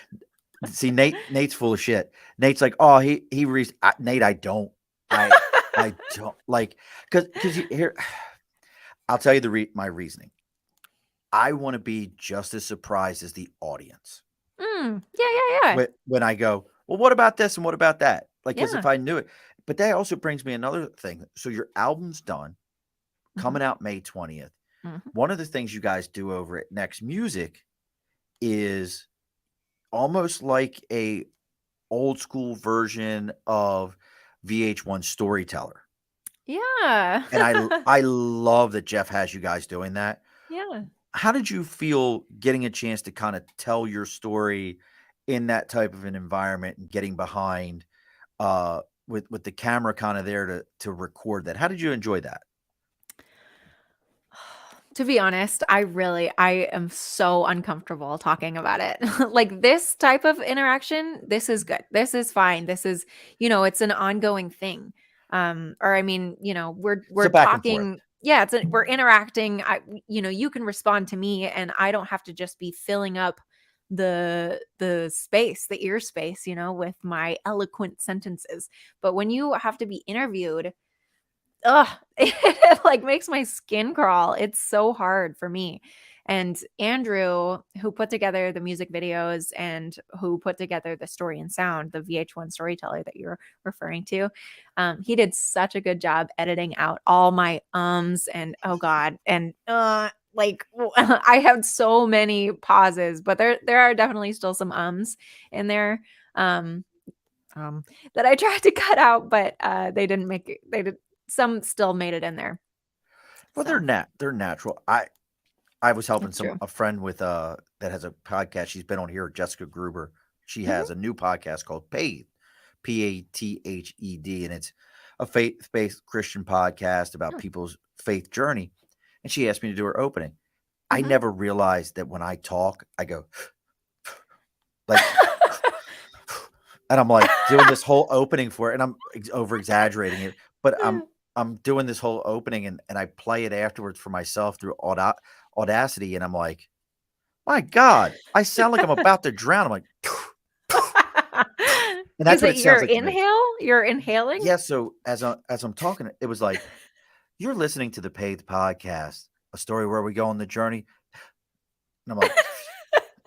[SPEAKER 1] See, Nate's full of shit. Nate's like, oh, Nate, I don't. I don't like, because here, I'll tell you my reasoning. I want to be just as surprised as the audience.
[SPEAKER 2] Yeah.
[SPEAKER 1] When I go, well, what about this and what about that? Like, as if I knew it. But that also brings me another thing. So your album's done, coming out May 20th. Mm-hmm. One of the things you guys do over at Next Music is almost like a old school version of VH1 Storyteller.
[SPEAKER 2] Yeah.
[SPEAKER 1] And I love that Jeff has you guys doing that.
[SPEAKER 2] Yeah.
[SPEAKER 1] How did you feel getting a chance to kind of tell your story in that type of an environment and getting behind with the camera kind of there to record that? How did you enjoy that?
[SPEAKER 2] To be honest, I am so uncomfortable talking about it. Like this type of interaction, this is good. This is fine. This is, it's an ongoing thing. We're talking. Yeah, we're interacting. You can respond to me, and I don't have to just be filling up the space, the ear space, with my eloquent sentences. But when you have to be interviewed, it like makes my skin crawl. It's so hard for me. And Andrew, who put together the music videos and who put together the story and sound, the VH1 Storyteller that you're referring to, he did such a good job editing out all my and oh god, and like I have so many pauses, but there are definitely still some in there that I tried to cut out, but they didn't make it. They did. Some still made it in there.
[SPEAKER 1] Well, so. They're natural. I was helping a friend with that has a podcast. She's been on here, Jessica Gruber. She has a new podcast called Pathed, Pathed, and it's a faith-based Christian podcast about people's faith journey. And she asked me to do her opening. I never realized that when I talk, I go like, and I'm like doing this whole opening for it, and I'm over exaggerating it, but I'm doing this whole opening and I play it afterwards for myself through Audacity, and I'm like, my God, I sound like I'm about to drown. I'm like, and that's what it sounds like.
[SPEAKER 2] You're inhaling?
[SPEAKER 1] Yeah. So as I'm talking, it was like, you're listening to the Pathed podcast a story where we go on the journey. And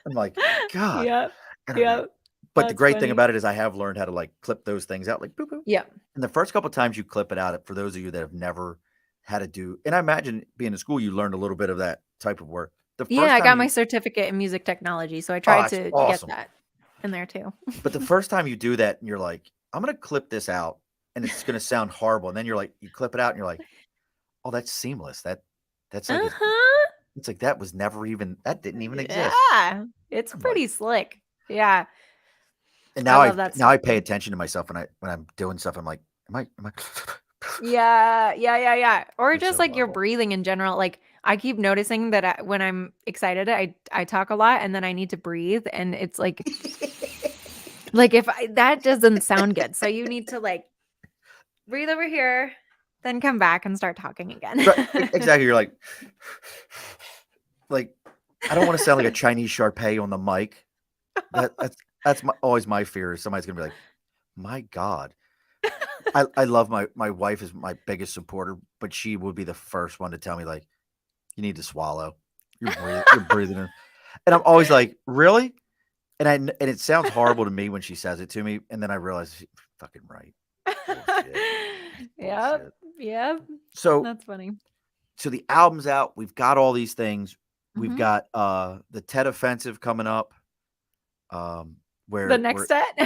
[SPEAKER 1] I'm like, God.
[SPEAKER 2] Yep.
[SPEAKER 1] And I'm like,
[SPEAKER 2] Yep.
[SPEAKER 1] but the
[SPEAKER 2] That's
[SPEAKER 1] great thing
[SPEAKER 2] funny.
[SPEAKER 1] about it is I have learned how to like clip those things out, like boop, boop.
[SPEAKER 2] Yep.
[SPEAKER 1] And the first couple of times you clip it out, for those of you that have never had to do, and I imagine being in school, you learned a little bit of that type of work. The
[SPEAKER 2] Yeah,
[SPEAKER 1] first
[SPEAKER 2] I
[SPEAKER 1] time
[SPEAKER 2] got my
[SPEAKER 1] you,
[SPEAKER 2] certificate in music technology, so I
[SPEAKER 1] oh,
[SPEAKER 2] tried
[SPEAKER 1] that's
[SPEAKER 2] to get
[SPEAKER 1] awesome.
[SPEAKER 2] that in there too.
[SPEAKER 1] But the first time you do that and you're like, I'm going to clip this out and it's going to sound horrible. And then you're like, you clip it out and you're like, oh, that's seamless. That's like,
[SPEAKER 2] Uh-huh.
[SPEAKER 1] it's like that was never even, that didn't even exist.
[SPEAKER 2] Yeah. It's
[SPEAKER 1] I'm
[SPEAKER 2] pretty
[SPEAKER 1] like,
[SPEAKER 2] slick. Yeah.
[SPEAKER 1] and
[SPEAKER 2] I love that
[SPEAKER 1] now
[SPEAKER 2] stuff
[SPEAKER 1] I pay
[SPEAKER 2] too.
[SPEAKER 1] attention to myself when I'm doing stuff. I'm like, am I,
[SPEAKER 2] Yeah. Or
[SPEAKER 1] it's
[SPEAKER 2] just
[SPEAKER 1] so
[SPEAKER 2] like your
[SPEAKER 1] horrible.
[SPEAKER 2] breathing in general. Like I keep noticing that when I'm excited, I talk a lot and then I need to breathe, and it's like if that doesn't sound good. So you need to like breathe over here, then come back and start talking again.
[SPEAKER 1] Right, exactly. You're like, I don't want to sound like a Chinese Sharpei on the mic. That's always my fear. Is somebody's gonna be like, my God. I love my wife is my biggest supporter, but she would be the first one to tell me like, you need to swallow. You're breathing in. And I'm always like, really? And it sounds horrible to me when she says it to me, and then I realize she's fucking right. Bullshit. Bullshit.
[SPEAKER 2] Yep.
[SPEAKER 1] So
[SPEAKER 2] That's funny.
[SPEAKER 1] the album's out. We've got all these things. We've
[SPEAKER 2] Mhm.
[SPEAKER 1] got the TED Offensive coming up. Where
[SPEAKER 2] The next set.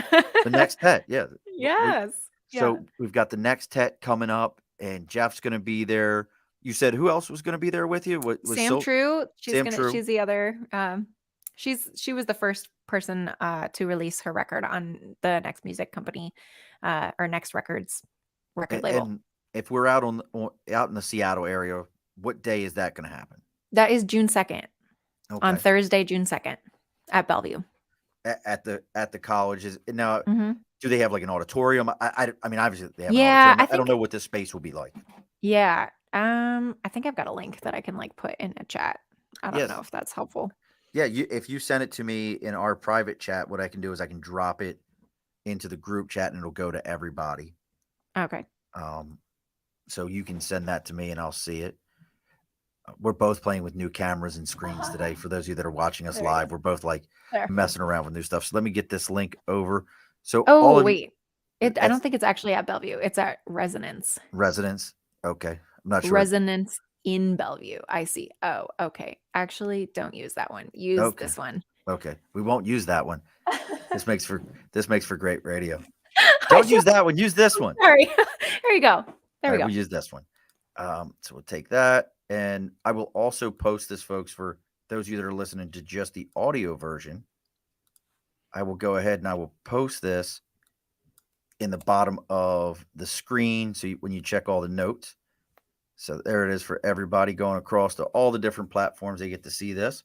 [SPEAKER 1] the next TED, yeah.
[SPEAKER 2] Yes.
[SPEAKER 1] So we've got the next TED coming up, and Jeff's going to be there. You said who else was going to be there with you? What was
[SPEAKER 2] Sam True.
[SPEAKER 1] Sam True?
[SPEAKER 2] She's the other. She was the first person to release her record on the Next Music Company, or Next Records record label.
[SPEAKER 1] And if we're out out in the Seattle area, what day is that going to happen?
[SPEAKER 2] That is June 2nd.
[SPEAKER 1] Okay.
[SPEAKER 2] On Thursday, June 2nd, at Bellevue.
[SPEAKER 1] At the colleges now.
[SPEAKER 2] Mhm.
[SPEAKER 1] Do they have like an auditorium? I mean, obviously they have
[SPEAKER 2] Yeah,
[SPEAKER 1] an auditorium. I don't know what this space will be like.
[SPEAKER 2] Yeah. I think I've got a link that I can like put in a chat. I don't
[SPEAKER 1] Yes.
[SPEAKER 2] know if that's helpful.
[SPEAKER 1] Yeah, if you send it to me in our private chat, what I can do is I can drop it into the group chat and it'll go to everybody.
[SPEAKER 2] Okay.
[SPEAKER 1] So you can send that to me and I'll see it. We're both playing with new cameras and screens today. For those of you that are watching us
[SPEAKER 2] There you go.
[SPEAKER 1] live, we're both like
[SPEAKER 2] There.
[SPEAKER 1] messing around with new stuff. So let me get this link over. So
[SPEAKER 2] Oh, wait. I
[SPEAKER 1] that's-
[SPEAKER 2] don't think it's actually at Bellevue. It's at Resonance.
[SPEAKER 1] Residence. Okay. I'm not sure.
[SPEAKER 2] Resonance in Bellevue. I see. Oh, okay. Actually, don't use that one. Use this one.
[SPEAKER 1] Okay. We won't use that one. This makes for great radio. Don't use that one. Use this one.
[SPEAKER 2] Sorry. There you go. There we go.
[SPEAKER 1] We'll use this one. So we'll take that. And I will also post this, folks, for those of you that are listening to just the audio version. I will go ahead and I will post this in the bottom of the screen. So when you check all the notes. So there it is for everybody going across to all the different platforms. They get to see this.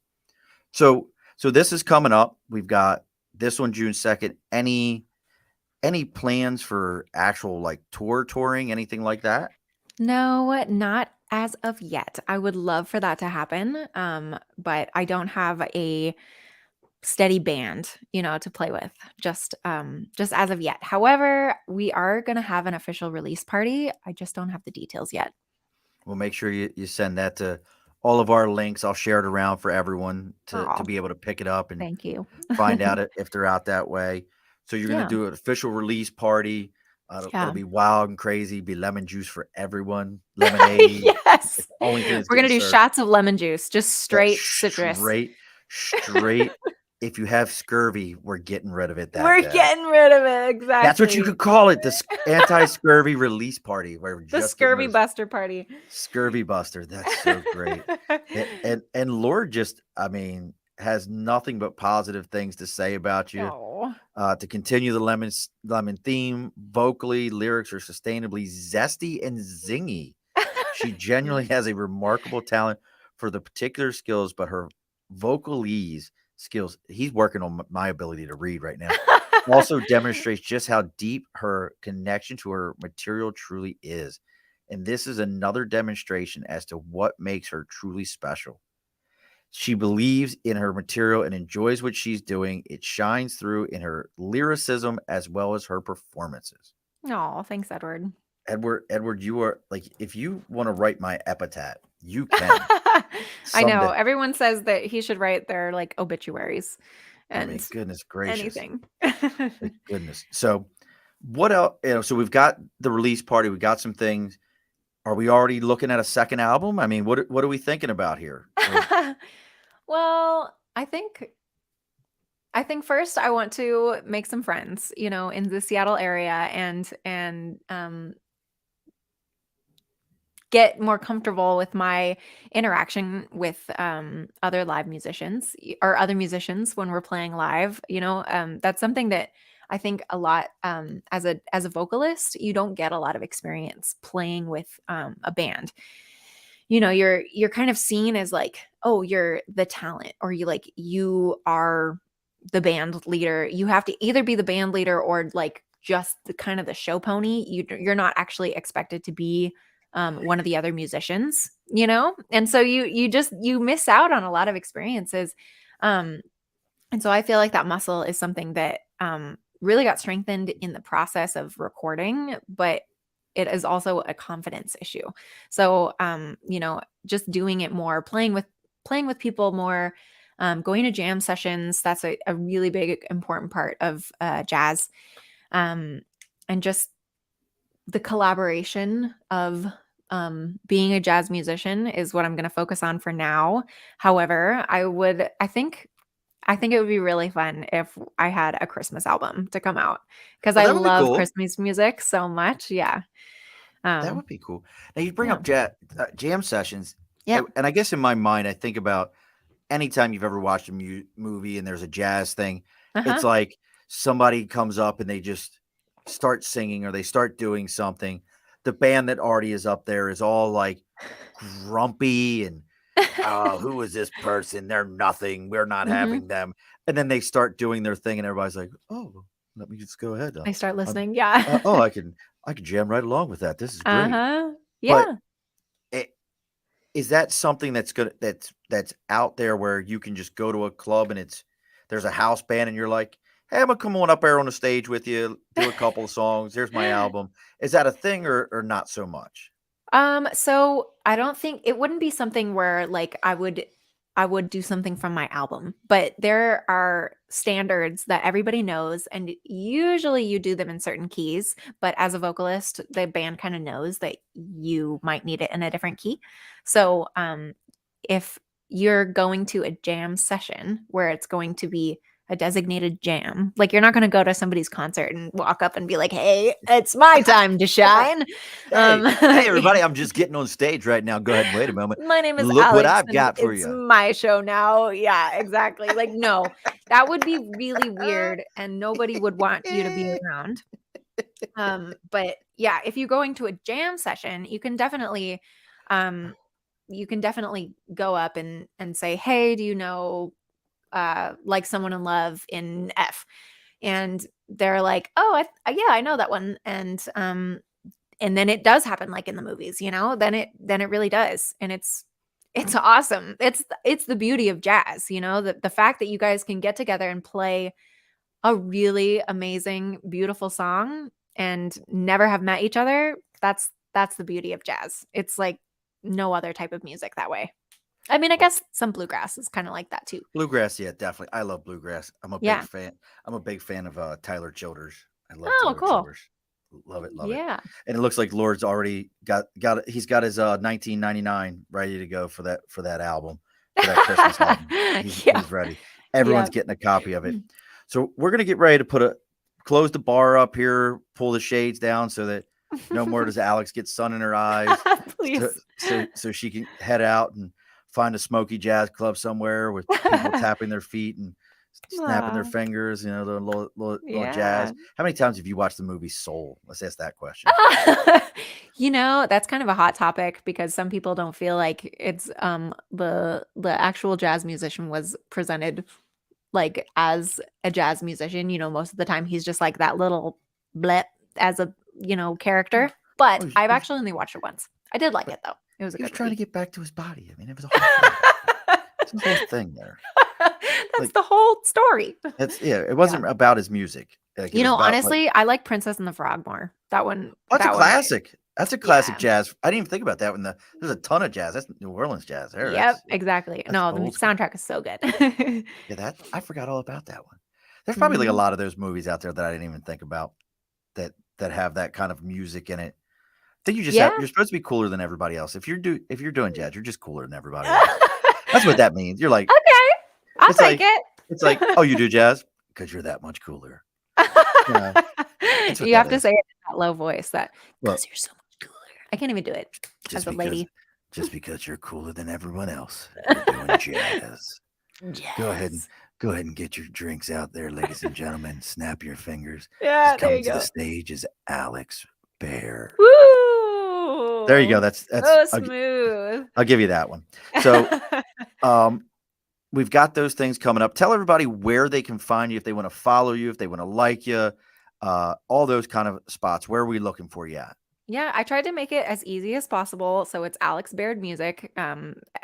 [SPEAKER 1] So this is coming up. We've got this one, June 2nd. Any plans for actual like touring, anything like that?
[SPEAKER 2] No, not as of yet. I would love for that to happen. But I don't have a steady band, to play with just as of yet. However, we are going to have an official release party. I just don't have the details yet.
[SPEAKER 1] We'll make sure you send that to all of our links. I'll share it around for everyone to be able to pick it up and
[SPEAKER 2] Thank you.
[SPEAKER 1] find out if they're out that way. So you're going to do an official release party. It'll be wild and crazy. Be lemon juice for everyone. Lemonade.
[SPEAKER 2] Yes.
[SPEAKER 1] Only thing
[SPEAKER 2] We're going to do shots of lemon juice, just straight citrus.
[SPEAKER 1] Straight. If you have scurvy, we're getting rid of it.
[SPEAKER 2] Getting rid of it. Exactly.
[SPEAKER 1] That's what you could call it. The anti-scurvy release party. Where
[SPEAKER 2] the scurvy buster party.
[SPEAKER 1] Scurvy buster. That's so great. and Lord just, has nothing but positive things to say about you. To continue the lemon theme, vocally, lyrics are sustainably zesty and zingy. She genuinely has a remarkable talent for the particular skills, but her vocalese skills, he's working on my ability to read right now, also demonstrates just how deep her connection to her material truly is. And this is another demonstration as to what makes her truly special. She believes in her material and enjoys what she's doing. It shines through in her lyricism as well as her performances.
[SPEAKER 2] Oh, thanks, Edward.
[SPEAKER 1] Edward, you are like, if you want to write my epitaph, You can
[SPEAKER 2] I know.
[SPEAKER 1] someday.
[SPEAKER 2] Everyone says that he should write their like obituaries
[SPEAKER 1] I mean,
[SPEAKER 2] and
[SPEAKER 1] goodness gracious.
[SPEAKER 2] anything.
[SPEAKER 1] Thank goodness. So what else? So we've got the release party. We got some things. Are we already looking at a second album? I mean, what are we thinking about here?
[SPEAKER 2] Well, I think first I want to make some friends, in the Seattle area and get more comfortable with my interaction with other live musicians or other musicians when we're playing live. That's something that I think a lot as a vocalist, you don't get a lot of experience playing with a band. You're kind of seen as like, oh, you're the talent, or you are the band leader. You have to either be the band leader or like just the kind of the show pony. You're not actually expected to be one of the other musicians, and so you miss out on a lot of experiences. And so I feel like that muscle is something that really got strengthened in the process of recording, but it is also a confidence issue. So just doing it more, playing with people more, going to jam sessions, that's a really big important part of jazz. And just the collaboration of being a jazz musician is what I'm going to focus on for now. However, I think it would be really fun if I had a Christmas album to come out, because I
[SPEAKER 1] That would be
[SPEAKER 2] love
[SPEAKER 1] cool.
[SPEAKER 2] Christmas music so much. Yeah.
[SPEAKER 1] That would be cool. Now you bring
[SPEAKER 2] Yeah.
[SPEAKER 1] up jam sessions.
[SPEAKER 2] Yeah.
[SPEAKER 1] And I guess in my mind, I think about anytime you've ever watched a movie and there's a jazz thing, it's like somebody comes up and they just start singing or they start doing something. The band that already is up there is all like grumpy and, oh, who is this person? They're nothing. We're not having them. And then they start doing their thing and everybody's like, oh, let me just go ahead.
[SPEAKER 2] I start listening. Yeah.
[SPEAKER 1] I can jam right along with that. This is great.
[SPEAKER 2] Yeah.
[SPEAKER 1] But is that something that's out there where you can just go to a club and there's a house band and you're like, hey, I'm gonna come on up there on the stage with you, do a couple of songs. Here's my album. Is that a thing or not so much?
[SPEAKER 2] So I don't think it wouldn't be something where like I would do something from my album, but there are standards that everybody knows, and usually you do them in certain keys, but as a vocalist, the band kind of knows that you might need it in a different key. So if you're going to a jam session where it's going to be a designated jam, like you're not going to go to somebody's concert and walk up and be like, hey, it's my time to shine.
[SPEAKER 1] Hey, everybody, I'm just getting on stage right now. Go ahead and wait a moment.
[SPEAKER 2] My name is
[SPEAKER 1] Look
[SPEAKER 2] Alex,
[SPEAKER 1] what I've got for
[SPEAKER 2] it's
[SPEAKER 1] you.
[SPEAKER 2] my show now. Yeah, exactly. Like, no, that would be really weird and nobody would want you to be around. But yeah, if you're going to a jam session, you can definitely go up and say, hey, do you know like Someone in Love in F? And they're like, oh, yeah, I know that one. And then it does happen, like in the movies, then it really does. And it's awesome. It's the beauty of jazz, the fact that you guys can get together and play a really amazing, beautiful song and never have met each other. That's the beauty of jazz. It's like no other type of music that way. I mean, I guess some bluegrass is kind of like that too.
[SPEAKER 1] Bluegrass, yeah, definitely. I love bluegrass. I'm a big fan. I'm a big fan of Tyler Childers. I love Tyler Childers. Love it.
[SPEAKER 2] Yeah.
[SPEAKER 1] And it looks like Lord's already he's got his 1999 ready to go for that album, for that Christmas album. He's ready. Everyone's getting a copy of it. So we're gonna get ready to close the bar up here, pull the shades down so that no more does Alex get sun in her eyes.
[SPEAKER 2] Please.
[SPEAKER 1] So she can head out and find a smoky jazz club somewhere with people tapping their feet and snapping their fingers, the little jazz. How many times have you watched the movie Soul? Let's ask that question.
[SPEAKER 2] That's kind of a hot topic because some people don't feel like it's the actual jazz musician was presented like as a jazz musician. Most of the time he's just like that little blip as a character. But I've actually only watched it once. I did like it though. It was a good movie.
[SPEAKER 1] Trying to get back to his body. I mean, it was a whole thing there.
[SPEAKER 2] That's the whole story.
[SPEAKER 1] It wasn't about his music.
[SPEAKER 2] Honestly, I like Princess and the Frog more. That one.
[SPEAKER 1] That's a classic. That's a classic
[SPEAKER 2] Yeah.
[SPEAKER 1] jazz. I didn't even think about that. There's a ton of jazz. That's New Orleans jazz. There,
[SPEAKER 2] Yep, exactly.
[SPEAKER 1] that's
[SPEAKER 2] No, the
[SPEAKER 1] old school.
[SPEAKER 2] soundtrack is so good.
[SPEAKER 1] Yeah, I forgot all about that one. There's probably like a
[SPEAKER 2] Mhm.
[SPEAKER 1] lot of those movies out there that I didn't even think about that have that kind of music in it. I think
[SPEAKER 2] Yeah.
[SPEAKER 1] you're supposed to be cooler than everybody else. If you're doing jazz, you're just cooler than everybody else. That's what that means. You're like,
[SPEAKER 2] Okay, I'll
[SPEAKER 1] it's
[SPEAKER 2] take
[SPEAKER 1] like
[SPEAKER 2] it.
[SPEAKER 1] it's like, oh, you do jazz because you're that much cooler. Yeah, that's what
[SPEAKER 2] You have
[SPEAKER 1] that
[SPEAKER 2] to
[SPEAKER 1] is.
[SPEAKER 2] say it in that low voice that
[SPEAKER 1] Well,
[SPEAKER 2] because you're so much cooler. I can't even do it
[SPEAKER 1] just
[SPEAKER 2] as a
[SPEAKER 1] because
[SPEAKER 2] lady.
[SPEAKER 1] just because you're cooler than everyone else, you're doing jazz. Go ahead and
[SPEAKER 2] Yes.
[SPEAKER 1] go ahead and get your drinks out there, ladies and gentlemen. Snap your fingers.
[SPEAKER 2] Yeah,
[SPEAKER 1] Just
[SPEAKER 2] there
[SPEAKER 1] coming
[SPEAKER 2] you
[SPEAKER 1] to the
[SPEAKER 2] go.
[SPEAKER 1] stage is Alex Baird. There you go.
[SPEAKER 2] Woo!
[SPEAKER 1] That's
[SPEAKER 2] So
[SPEAKER 1] I'll,
[SPEAKER 2] smooth.
[SPEAKER 1] I'll give you that one. So we've got those things coming up. Tell everybody where they can find you if they want to follow you, if they want to like you, all those kind of spots. Where are we looking for you at?
[SPEAKER 2] Yeah, I tried to make it as easy as possible. So it's Alex Baird Music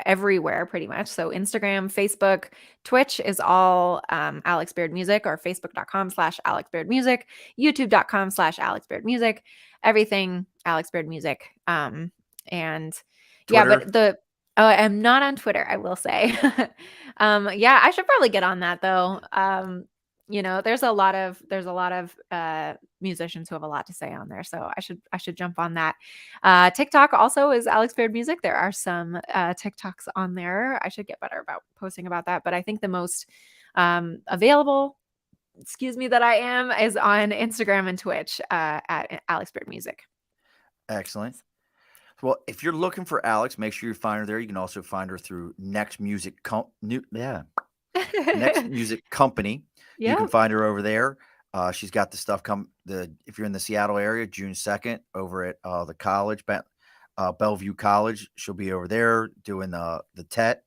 [SPEAKER 2] everywhere, pretty much. So Instagram, Facebook, Twitch is all Alex Baird Music, or facebook.com/Alex Baird Music, youtube.com/Alex Baird Music, everything Alex Baird Music. And yeah,
[SPEAKER 1] Twitter?
[SPEAKER 2] but I'm not on Twitter, I will say. Yeah, I should probably get on that though. There's a lot of musicians who have a lot to say on there, so I should jump on that. TikTok also is Alex Baird Music. There are some TikToks on there. I should get better about posting about that, but I think the most available, that I am, is on Instagram and Twitch at Alex Baird Music.
[SPEAKER 1] Excellent. Well, if you're looking for Alex, make sure you find her there. You can also find her through Next Music Next Music Company. You can
[SPEAKER 2] Yeah.
[SPEAKER 1] find her over there. She's got the stuff if you're in the Seattle area, June 2nd, over at the college, Bellevue College. She'll be over there doing the TET.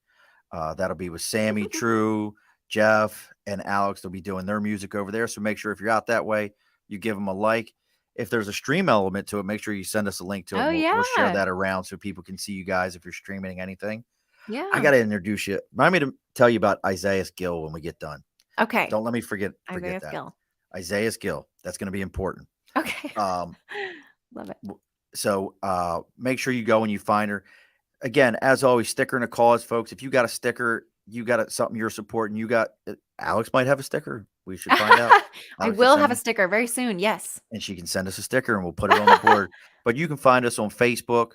[SPEAKER 1] That'll be with Sammy, True, Jeff, and Alex. They'll be doing their music over there. So make sure if you're out that way, you give them a like. If there's a stream element to it, make sure you send us a link to it.
[SPEAKER 2] Oh,
[SPEAKER 1] We'll share
[SPEAKER 2] yeah.
[SPEAKER 1] that around so people can see you guys if you're streaming anything.
[SPEAKER 2] Yeah.
[SPEAKER 1] I got to introduce you. Remind me to tell you about Isaiah Gill when we get done.
[SPEAKER 2] Okay.
[SPEAKER 1] Don't let me forget
[SPEAKER 2] Isaiah
[SPEAKER 1] that.
[SPEAKER 2] Gill.
[SPEAKER 1] Isaiah Gill. That's going to be important.
[SPEAKER 2] Okay. Love it.
[SPEAKER 1] So make sure you go and you find her. Again, as always, sticker in a cause, folks. If you got a sticker, you got something you're supporting. Alex might have a sticker. We should find out.
[SPEAKER 2] I will have a sticker very soon. Yes.
[SPEAKER 1] And she can send us a sticker and we'll put it on the board. But you can find us on Facebook,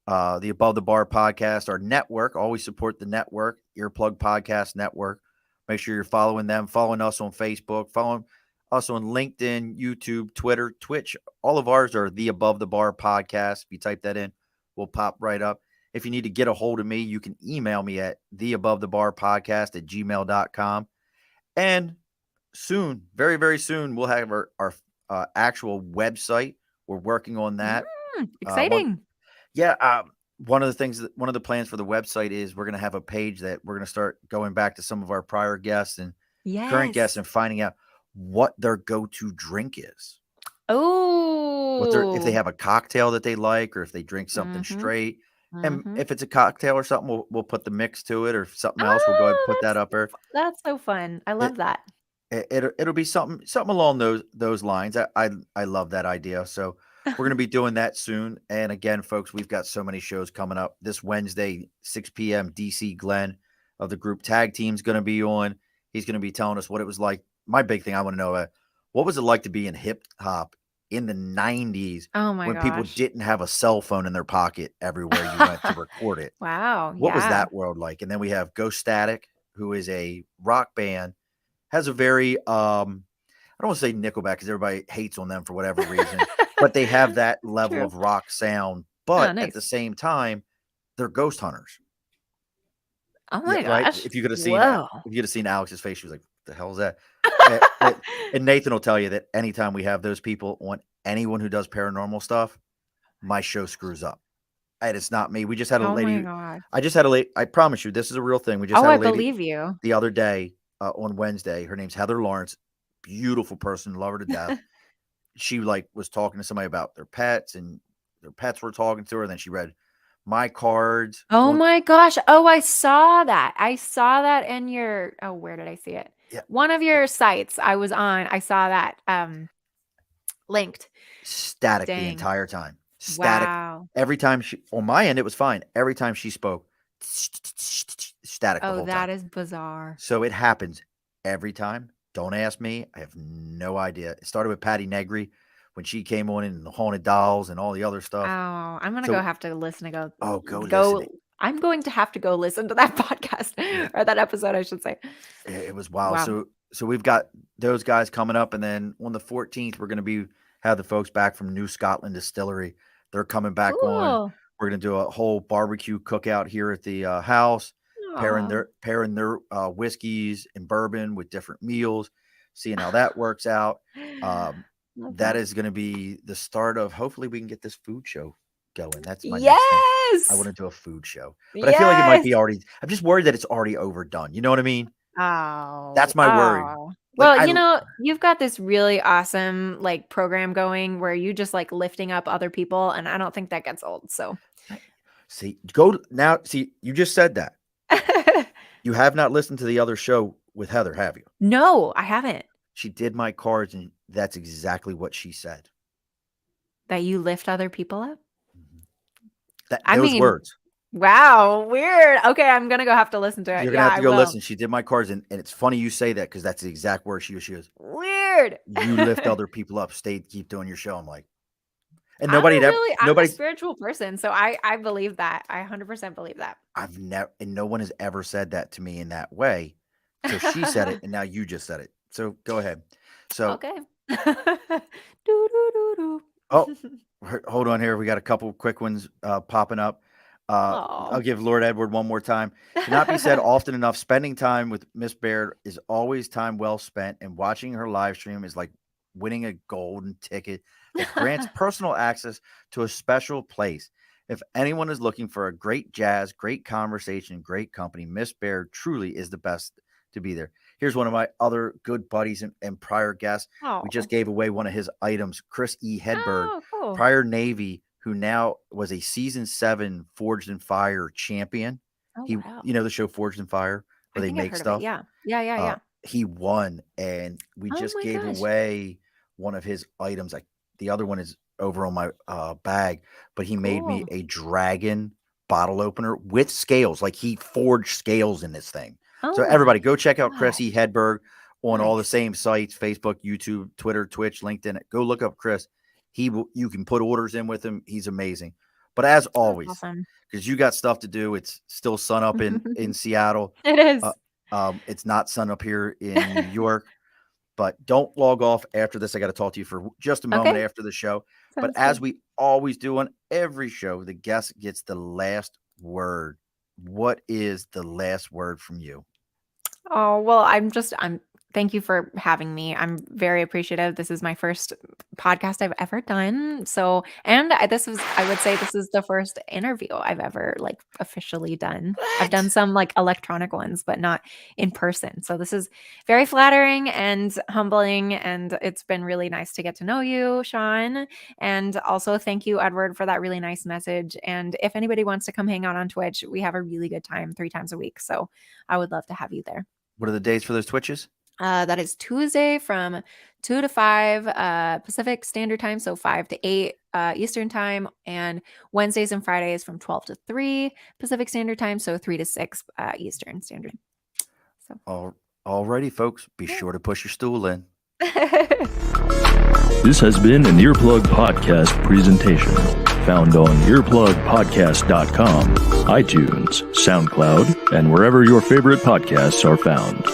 [SPEAKER 1] the Above the Bar podcast, our network. Always support the network, Earplug Podcast Network. Make sure you're following them, following us on Facebook, following us on LinkedIn, YouTube, Twitter, Twitch. All of ours are the Above the Bar podcast. If you type that in, we'll pop right up. If you need to get a hold of me, you can email me at theabovethebarpodcast@gmail.com. And soon, very, very soon, we'll have our actual website. We're working on that.
[SPEAKER 2] Exciting.
[SPEAKER 1] One of the plans for the website is we're going to have a page that we're going to start going back to some of our prior guests and current guests and finding out what their go-to drink is.
[SPEAKER 2] Oh,
[SPEAKER 1] if they have a cocktail that they like, or if they drink something straight. And if it's a cocktail or something, we'll put the mix to it, or something else. We'll go ahead and put that up there.
[SPEAKER 2] That's so fun. I love that.
[SPEAKER 1] It'll be something along those lines. I love that idea. So we're going to be doing that soon. And again, folks, we've got so many shows coming up. This Wednesday, 6 p.m., DC Glenn of the group Tag Team's going to be on. He's going to be telling us what it was like. My big thing I want to know, what was it like to be in hip hop in the 90s when people didn't have a cell phone in their pocket everywhere you went to record it?
[SPEAKER 2] Wow.
[SPEAKER 1] What was that world like? And then we have Ghost Static, who is a rock band, has a very, I don't want to say Nickelback because everybody hates on them for whatever reason, but they have that level of rock sound. But at the same time, they're ghost hunters.
[SPEAKER 2] Oh my gosh.
[SPEAKER 1] Right? If you could have seen Alex's face, she was like, "What the hell is that?" and Nathan will tell you that anytime we have those people on, anyone who does paranormal stuff, my show screws up. And it's not me. We just had a lady.
[SPEAKER 2] Oh my God.
[SPEAKER 1] I just had a lady. I promise you, this is a real thing. We just had a lady.
[SPEAKER 2] I believe you.
[SPEAKER 1] The other day on Wednesday. Her name's Heather Lawrence. Beautiful person. Love her to death. She was talking to somebody about their pets, and their pets were talking to her. And then she read my cards.
[SPEAKER 2] Oh my gosh. Oh, I saw that. I saw that in your, where did I see it?
[SPEAKER 1] Yeah.
[SPEAKER 2] One of your sites I was on. I saw that linked.
[SPEAKER 1] Static the entire time. static.
[SPEAKER 2] Wow.
[SPEAKER 1] Every time on my end, it was fine. Every time she spoke, static the
[SPEAKER 2] Oh,
[SPEAKER 1] whole
[SPEAKER 2] that
[SPEAKER 1] time.
[SPEAKER 2] is bizarre.
[SPEAKER 1] So it happens every time. Don't ask me. I have no idea. It started with Patty Negri when she came on in the Haunted Dolls and all the other
[SPEAKER 2] Oh,
[SPEAKER 1] stuff.
[SPEAKER 2] I'm gonna
[SPEAKER 1] So-
[SPEAKER 2] go have to listen to
[SPEAKER 1] go listen.
[SPEAKER 2] I'm going to have to go listen to that podcast or that episode, I should say.
[SPEAKER 1] It was wild.
[SPEAKER 2] Wow.
[SPEAKER 1] So we've got those guys coming up, and then on the 14th, we're going to have the folks back from New Scotland Distillery. They're coming back on.
[SPEAKER 2] Cool.
[SPEAKER 1] We're going to do a whole barbecue cookout here at the house, pairing their whiskeys and bourbon with different meals, seeing how that works out. That is going to be the start of, hopefully we can get this food show going. That's my next thing. I want to do a food show, but I feel like it might be already. I'm just worried that it's already overdone. You know what I mean?
[SPEAKER 2] Oh,
[SPEAKER 1] that's my worry.
[SPEAKER 2] Like, well, you've got this really awesome like program going where you just like lifting up other people, and I don't think that gets old. So,
[SPEAKER 1] see, you just said that. You have not listened to the other show with Heather, have you?
[SPEAKER 2] No, I haven't.
[SPEAKER 1] She did my cards, and that's exactly what she said.
[SPEAKER 2] That you lift other people up?
[SPEAKER 1] Those words.
[SPEAKER 2] Wow, weird. Okay, I'm going to go have to listen to it.
[SPEAKER 1] You're going to have to go listen. She did my cards, and it's funny you say that because that's the exact word she goes,
[SPEAKER 2] weird.
[SPEAKER 1] You lift other people up. Keep doing your show. I'm like, and
[SPEAKER 2] I'm a spiritual person, so I believe that. I 100% believe that.
[SPEAKER 1] No one has ever said that to me in that way. So she said it, and now you just said it. So go ahead. So
[SPEAKER 2] okay.
[SPEAKER 1] Oh, hold on here. We got a couple quick ones popping up. I'll give Lord Edward one more time. Cannot be said often enough. Spending time with Miss Baird is always time well spent, and watching her live stream is like winning a golden ticket that grants personal access to a special place. If anyone is looking for a great jazz, great conversation, great company, Miss Baird truly is the best to be there. Here's one of my other good buddies and prior guests. We just gave away one of his items, Chris E. Hedberg,
[SPEAKER 2] cool.
[SPEAKER 1] prior Navy, who now was a season 7 Forged in Fire champion.
[SPEAKER 2] Wow.
[SPEAKER 1] You know the show Forged in Fire where they make stuff.
[SPEAKER 2] Yeah.
[SPEAKER 1] He won, and we just gave away one of his items. Like the other one is over on my bag, but he made me a dragon bottle opener with scales. Like he forged scales in this thing. So everybody go check out Chris E. Hedberg on all the same sites, Facebook, YouTube, Twitter, Twitch, LinkedIn. Go look up Chris. You can put orders in with him. He's amazing. But as always, because you got stuff to do, it's still sun up in Seattle.
[SPEAKER 2] It is.
[SPEAKER 1] It's not sun up here in New York. But don't log off after this. I got to talk to you for just a moment after the show. But as we always do on every show, the guest gets the last word. What is the last word from you?
[SPEAKER 2] Oh, well, thank you for having me. I'm very appreciative. This is my first podcast I've ever done. So, and I would say this is the first interview I've ever like officially done. I've done some like electronic ones, but not in person. So this is very flattering and humbling. And it's been really nice to get to know you, Sean. And also thank you, Edward, for that really nice message. And if anybody wants to come hang out on Twitch, we have a really good time 3 times a week. So I would love to have you there.
[SPEAKER 1] What are the days for those Twitches?
[SPEAKER 2] That is Tuesday from 2 to 5 Pacific Standard Time, so 5 to 8 Eastern Time, and Wednesdays and Fridays from 12 to 3 Pacific Standard Time, so 3 to 6 Eastern Standard. So,
[SPEAKER 1] alrighty, folks, be sure to push your stool in.
[SPEAKER 4] This has been an Earplug Podcast presentation, found on earplugpodcast.com, iTunes, SoundCloud, and wherever your favorite podcasts are found.